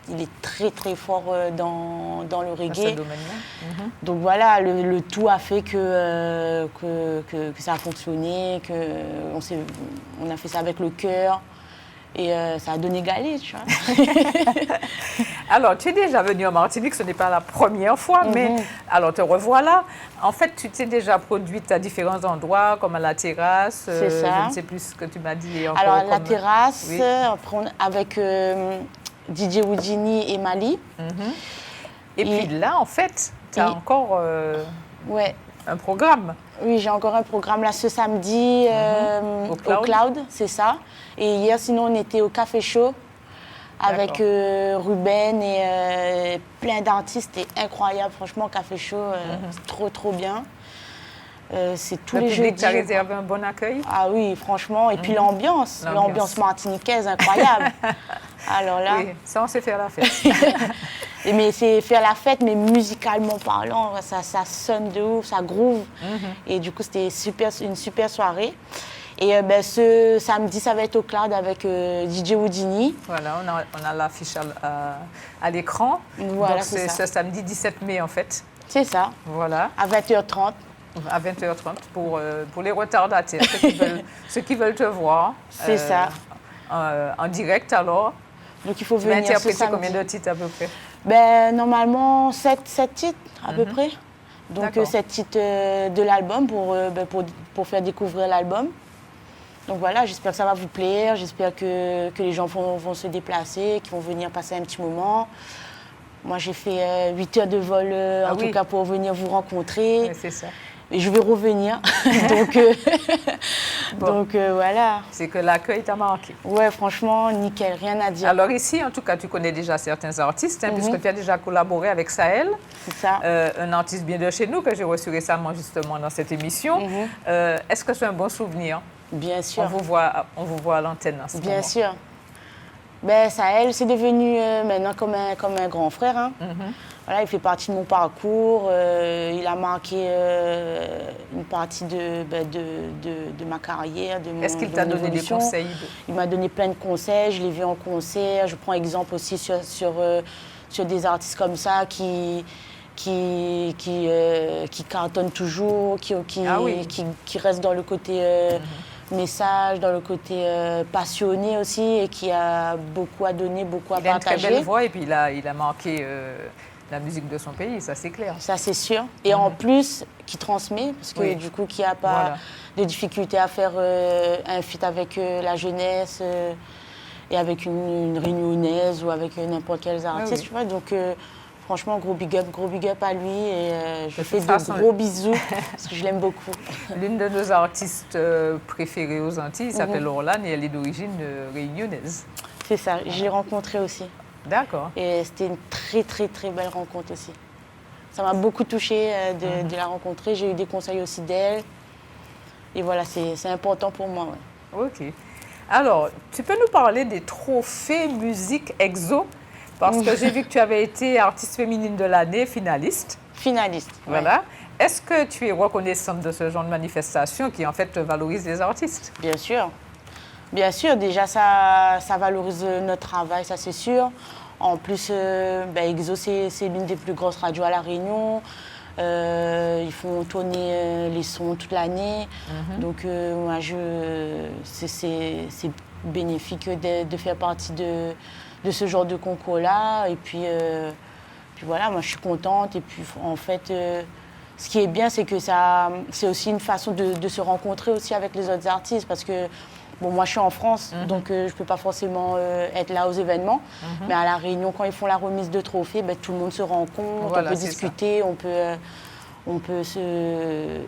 il est très très fort dans le reggae. Dans ce domaine-là. Donc voilà, le tout a fait que ça a fonctionné, qu'on a fait ça avec le cœur. Et ça a donné Galet, tu vois. Alors, tu es déjà venue en Martinique, ce n'est pas la première fois, mais alors te revoilà. En fait, tu t'es déjà produite à différents endroits, comme à la terrasse. C'est ça. Je ne sais plus ce que tu m'as dit encore. Alors, à la terrasse, Oui. avec DJ Houdini et Mali. Et puis là, en fait, tu as encore Ouais. un programme. Oui, j'ai encore un programme là ce samedi Au au Cloud, c'est ça. Et hier, sinon, on était au Café Chaud avec Ruben et plein d'artistes. C'était incroyable, franchement, Café Chaud, c'est trop, trop bien. C'est tous Le les public jeudis. t'a réservé un bon accueil. Ah oui, franchement. Et puis l'ambiance martiniquaise, incroyable. Alors là, Oui, ça, on sait faire la fête. mais c'est faire la fête, mais musicalement parlant, ça sonne de ouf, ça groove. Et du coup, c'était une super soirée. Et ben, ce samedi, ça va être au Cloud avec DJ Houdini. Voilà, on a l'affiche à l'écran. Voilà, donc, c'est c'est ce samedi 17 mai, en fait. C'est ça, Voilà, à 20h30. à 20h30 pour les retardataires, ceux qui veulent te voir. C'est ça. En direct, alors. Donc il faut Tu vas venir ce interpréter samedi. combien de titres à peu près? Ben, normalement, 7 titres à peu près. Donc D'accord. 7 titres de l'album pour faire découvrir l'album. Donc voilà, j'espère que ça va vous plaire, j'espère que les gens vont se déplacer, qu'ils vont venir passer un petit moment. Moi, j'ai fait 8 heures de vol, en tout cas, pour venir vous rencontrer. Oui, c'est ça. Et je vais revenir. Donc voilà. C'est que l'accueil t'a marqué. Ouais, franchement, nickel, rien à dire. Alors ici, en tout cas, tu connais déjà certains artistes, puisque tu as déjà collaboré avec Sahel, C'est ça. un artiste bien de chez nous que j'ai reçu récemment justement dans cette émission. Est-ce que c'est un bon souvenir? Bien sûr. On vous voit à l'antenne en ce moment. Bien sûr. Ben, Sahel, c'est devenu maintenant comme un grand frère. Hein. Voilà, il fait partie de mon parcours. Il a marqué une partie de ma carrière, de mon Est-ce qu'il t'a donné des évolution. conseils Il m'a donné plein de conseils. Je l'ai vu en concert. Je prends exemple aussi sur des artistes comme ça qui cartonnent toujours, qui restent dans le côté message, dans le côté passionné aussi et qui a beaucoup à donner, beaucoup à Il a une partager. très belle voix et puis il a marqué la musique de son pays, ça c'est clair. Ça, c'est sûr. Et en plus, qui transmet, parce que du coup, qui n'a pas de difficulté à faire un feat avec la jeunesse et avec une réunionnaise ou avec n'importe quel artiste, tu vois. Donc, franchement, gros big up à lui et je fais de gros bisous parce que je l'aime beaucoup. L'une de nos artistes préférées aux Antilles s'appelle Orlane et elle est d'origine réunionnaise. C'est ça, je l'ai rencontrée aussi. D'accord. Et c'était une très, très, très belle rencontre aussi. Ça m'a beaucoup touchée de la rencontrer. J'ai eu des conseils aussi d'elle. Et voilà, c'est important pour moi. Ouais. OK. Alors, tu peux nous parler des trophées musique exo? Parce que j'ai vu que tu avais été artiste féminine de l'année, finaliste. Finaliste. Voilà. Ouais. Est-ce que tu es reconnaissante de ce genre de manifestation qui, en fait, valorise les artistes? Bien sûr. Bien sûr, déjà, ça valorise notre travail, ça c'est sûr. En plus, Exo, c'est l'une des plus grosses radios à La Réunion. Ils font tourner les sons toute l'année. Donc, moi, c'est bénéfique de faire partie de ce genre de concours-là. Et puis voilà, moi, je suis contente. Et puis, en fait, ce qui est bien, c'est que c'est aussi une façon de se rencontrer aussi avec les autres artistes. Parce que, bon, moi, je suis en France, donc je ne peux pas forcément être là aux événements. Mais à La Réunion, quand ils font la remise de trophées, tout le monde se rencontre, voilà, on peut discuter, on peut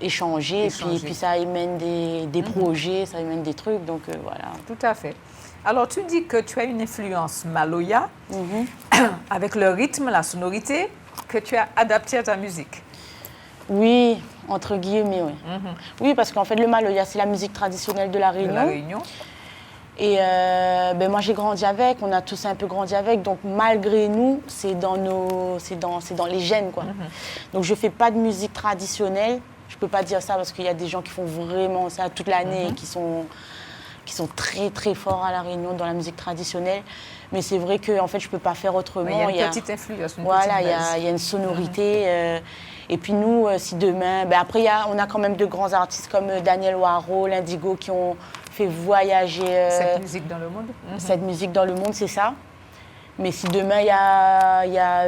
échanger. Et puis ça émène des projets, ça émène des trucs. Donc, voilà. Tout à fait. Alors, tu dis que tu as une influence maloya avec le rythme, la sonorité, que tu as adapté à ta musique. Oui, entre guillemets, oui. Oui, parce qu'en fait, le maloya, c'est la musique traditionnelle de La Réunion. De La Réunion. Et moi, j'ai grandi avec, on a tous un peu grandi avec. Donc, malgré nous, c'est dans les gènes, quoi. Donc, je ne fais pas de musique traditionnelle. Je ne peux pas dire ça parce qu'il y a des gens qui font vraiment ça toute l'année et qui sont très, très forts à La Réunion dans la musique traditionnelle. Mais c'est vrai qu'en fait, je ne peux pas faire autrement. Il y a une petite influence, voilà, il y a une sonorité. Et puis nous, si demain... après, on a quand même de grands artistes comme Daniel Waro, l'Indigo, qui ont fait voyager... cette musique dans le monde. Cette musique dans le monde, c'est ça. Mais si demain, il y a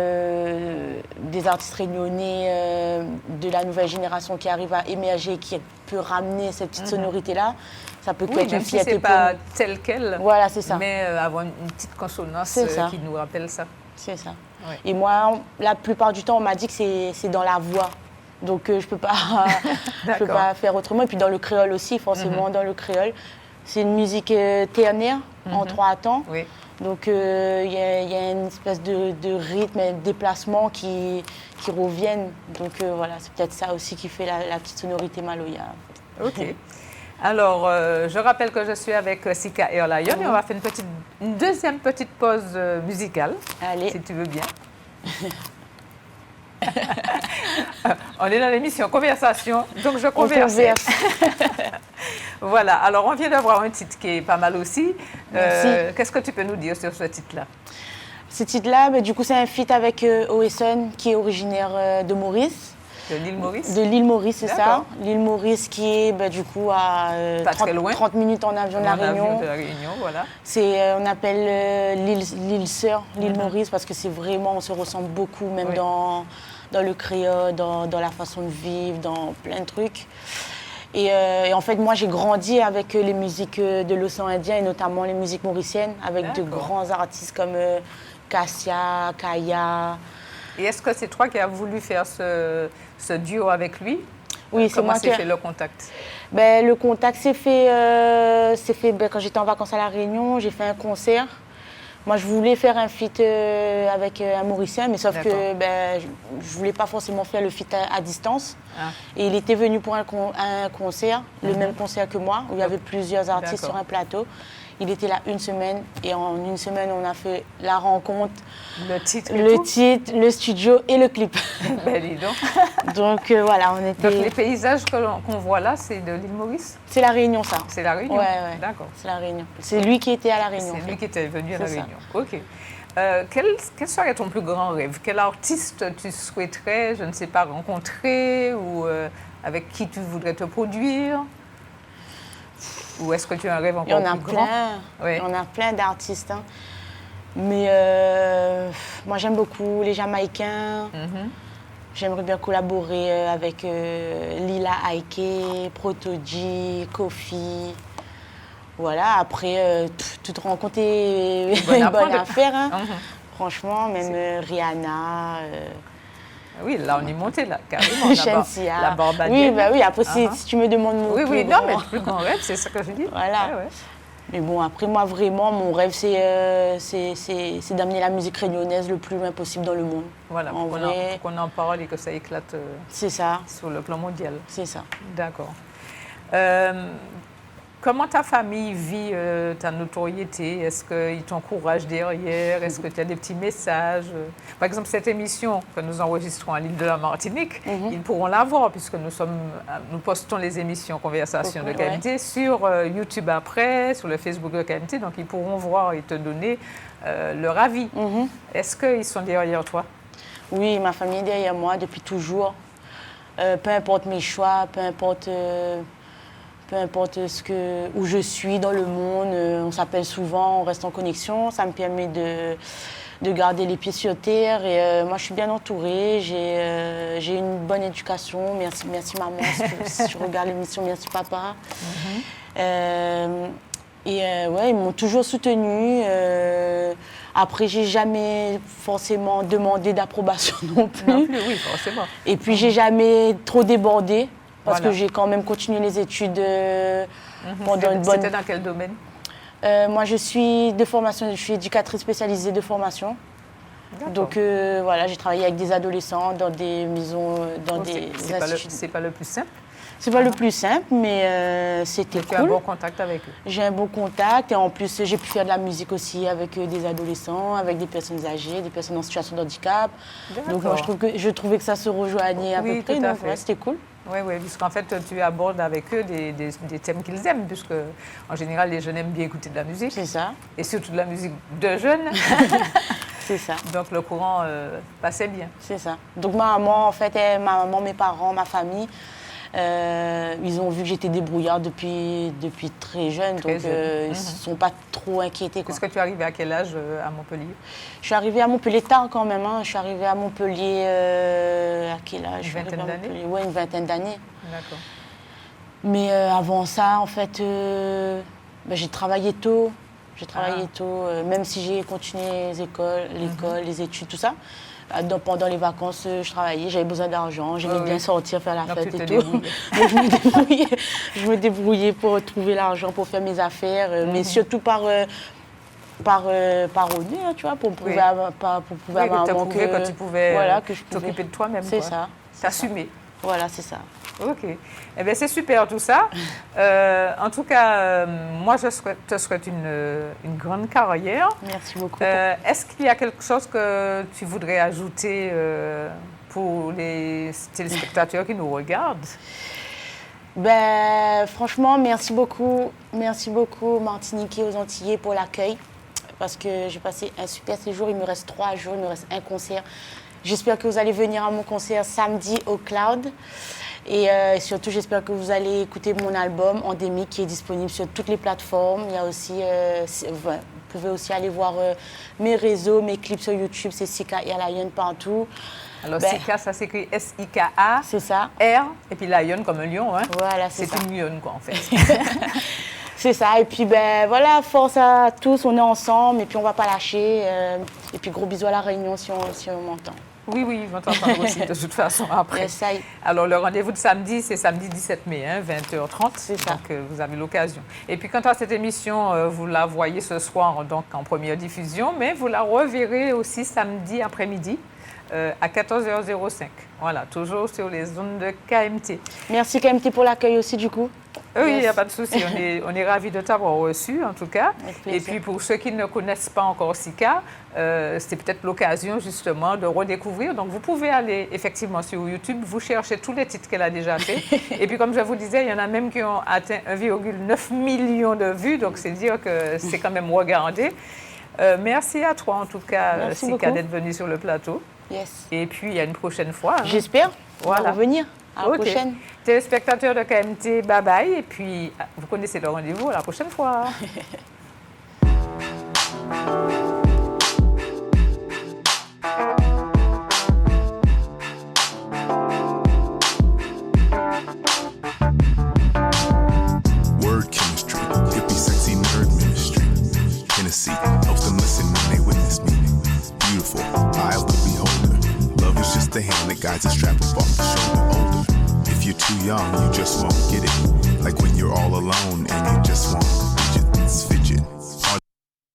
des artistes réunionnais de la nouvelle génération qui arrivent à émerger, qui peut ramener cette petite sonorité-là, ça peut être une fierté. Si c'est pas tel quel, voilà, c'est ça. Mais avoir une petite consonance qui nous rappelle ça. C'est ça. Ouais. Et moi, la plupart du temps, on m'a dit que c'est dans la voix. Donc, je ne peux pas faire autrement. Et puis, dans le créole aussi, forcément, dans le créole. C'est une musique ternaire, en 3 temps. Oui. Donc, il y a une espèce de rythme et de déplacement qui reviennent. Donc, voilà, c'est peut-être ça aussi qui fait la petite sonorité maloya. OK. Alors, je rappelle que je suis avec Sika Air Lion et on va faire une deuxième petite pause musicale. Allez. Si tu veux bien. On est dans l'émission Conversation, donc je converse. Voilà, alors on vient d'avoir un titre qui est pas mal aussi. Qu'est-ce que tu peux nous dire sur ce titre-là? Ce titre-là, du coup, c'est un feat avec Oeson, qui est originaire de Maurice. De l'île Maurice? De l'île Maurice, c'est ça. L'île Maurice qui est du coup à 30 minutes en avion de La Réunion. Voilà. On appelle l'île Sœur, l'île Maurice, parce que c'est vraiment, on se ressemble beaucoup, même dans le créole, dans la façon de vivre, dans plein de trucs. Et en fait, moi, j'ai grandi avec les musiques de l'océan Indien et notamment les musiques mauriciennes, avec de grands artistes comme Kassia, Kaya. Et est-ce que c'est toi qui as voulu faire ce duo avec lui? Oui, c'est moi qui... Comment s'est fait le contact? Le contact s'est fait, quand j'étais en vacances à La Réunion. J'ai fait un concert. Moi, je voulais faire un feat avec un Mauricien, mais sauf que je ne voulais pas forcément faire le feat à distance. Et il était venu pour un concert, le même concert que moi, où il y avait plusieurs artistes sur un plateau. Il était là 1 semaine et en 1 semaine, on a fait la rencontre, le titre, le studio et le clip. Dis donc. Donc voilà, on était... Donc les paysages qu'on voit là, c'est de l'île Maurice? C'est La Réunion, ça. C'est La Réunion? Ouais. D'accord. C'est La Réunion. C'est lui qui était à La Réunion. C'est lui qui était venu à La Réunion. Ça. OK. Quel serait ton plus grand rêve? Quel artiste tu souhaiterais, je ne sais pas, rencontrer ou avec qui tu voudrais te produire? Ou est-ce que tu as un rêve encore plus grand? Il y en a plein d'artistes. Mais moi, j'aime beaucoup les Jamaïcains. J'aimerais bien collaborer avec Lila Aike, Proto-G, Kofi. Voilà, après, toute rencontre est une bonne affaire. Hein. Franchement, même Rihanna. Oui, là, on est monté, là, carrément. Shensia. La Barbadienne. Oui, après, si tu me demandes mon plus non, mais le plus grand rêve, c'est ça que je dis. Voilà. Ouais. Mais bon, après, moi, vraiment, mon rêve, c'est d'amener la musique réunionnaise le plus loin possible dans le monde. Voilà, pour qu'on en parle et que ça éclate c'est ça. Sur le plan mondial. C'est ça. D'accord. Comment ta famille vit ta notoriété? Est-ce qu'ils t'encouragent derrière? Est-ce que tu as des petits messages? Par exemple, cette émission que nous enregistrons à l'île de la Martinique, ils pourront la voir puisque nous postons les émissions Conversations de KMT sur YouTube après, sur le Facebook de KMT, donc ils pourront voir et te donner leur avis. Est-ce qu'ils sont derrière toi? Oui, ma famille est derrière moi depuis toujours. Peu importe mes choix, peu importe où je suis dans le monde, on s'appelle souvent, on reste en connexion. Ça me permet de garder les pieds sur terre. Et moi, je suis bien entourée. J'ai une bonne éducation. Merci maman, si tu regardes l'émission. Merci papa. Ils m'ont toujours soutenue. Après, j'ai jamais forcément demandé d'approbation non plus. Non plus, oui, forcément. Et puis, j'ai jamais trop débordé. Parce que j'ai quand même continué les études pendant une bonne... C'était dans quel domaine? Moi, je suis éducatrice spécialisée de formation. Donc, voilà, j'ai travaillé avec des adolescents dans des maisons, dans des instituts. C'est pas le plus simple? C'est pas le plus simple, mais c'était cool. Tu as un bon contact avec eux? J'ai un bon contact et en plus, j'ai pu faire de la musique aussi avec des adolescents, avec des personnes âgées, des personnes en situation de handicap. Donc, moi, je trouvais que ça se rejoignait à peu près. Donc, c'était cool. Oui, puisqu'en fait, tu abordes avec eux des thèmes qu'ils aiment, puisque en général, les jeunes aiment bien écouter de la musique. C'est ça. Et surtout de la musique de jeunes. C'est ça. Donc, le courant passait bien. C'est ça. Donc, ma maman, en fait, mes parents, ma famille, ils ont vu que j'étais débrouillarde depuis très jeune. Donc, ils ne sont pas trop inquiétés. Est-ce que tu es arrivée à quel âge à Montpellier? Je suis arrivée à Montpellier tard quand même. Je suis arrivée à Montpellier à quel âge? Une vingtaine d'années? Oui, une vingtaine d'années. D'accord. Mais avant ça, en fait, j'ai travaillé tôt. Même si j'ai continué l'école, les études, tout ça. Pendant les vacances, je travaillais, j'avais besoin d'argent, j'aimais bien sortir, faire la fête et tout. Donc, je me débrouillais pour trouver l'argent, pour faire mes affaires, mais surtout par honneur, tu vois, pour prouver à maman que tu pouvais t'occuper de toi-même. C'est ça. T'assumer. Voilà, c'est ça. Ok. Eh bien, c'est super tout ça. En tout cas, moi, je te souhaite une grande carrière. Merci beaucoup. Est-ce qu'il y a quelque chose que tu voudrais ajouter pour les téléspectateurs qui nous regardent? Franchement, merci beaucoup Martiniquais aux Antillais pour l'accueil. Parce que j'ai passé un super séjour. Il me reste 3 jours, il me reste un concert. J'espère que vous allez venir à mon concert samedi au Cloud. Et surtout, j'espère que vous allez écouter mon album Endémique qui est disponible sur toutes les plateformes. Il y a aussi, vous pouvez aussi aller voir mes réseaux, mes clips sur YouTube. C'est Sika et Lion partout. Alors, Sika, ça s'écrit S-I-K-A. C'est ça. R, et puis Lion comme un lion. Hein. Voilà, c'est ça. C'est une lionne, quoi, en fait. C'est ça. Et puis, voilà, force à tous. On est ensemble et puis on ne va pas lâcher. Et puis, gros bisous à La Réunion si on m'entend. Oui, ils vont t'entendre aussi de toute façon après. Yes, alors, le rendez-vous de samedi, c'est samedi 17 mai, 20h30. C'est ça. Donc, vous avez l'occasion. Et puis, quant à cette émission, vous la voyez ce soir donc en première diffusion, mais vous la reverrez aussi samedi après-midi à 14h05. Voilà, toujours sur les zones de KMT. Merci KMT pour l'accueil aussi, du coup. Oui, il n'y a pas de souci. On est ravis de t'avoir reçu, en tout cas. Et puis, pour ceux qui ne connaissent pas encore Sika, c'est peut-être l'occasion, justement, de redécouvrir. Donc, vous pouvez aller, effectivement, sur YouTube, vous cherchez tous les titres qu'elle a déjà fait. Et puis, comme je vous disais, il y en a même qui ont atteint 1,9 million de vues. Donc, c'est dire que c'est quand même regardé. Merci à toi, en tout cas, Sika, d'être venue sur le plateau. Yes. Et puis, à une prochaine fois. J'espère. Voilà. On va revenir. À la prochaine. Téléspectateurs de KMT, bye bye. Et puis, vous connaissez le rendez-vous. À la prochaine fois. guys that strap up off the shoulder older. If you're too young, you just won't get it. Like when you're all alone and you just want fidget.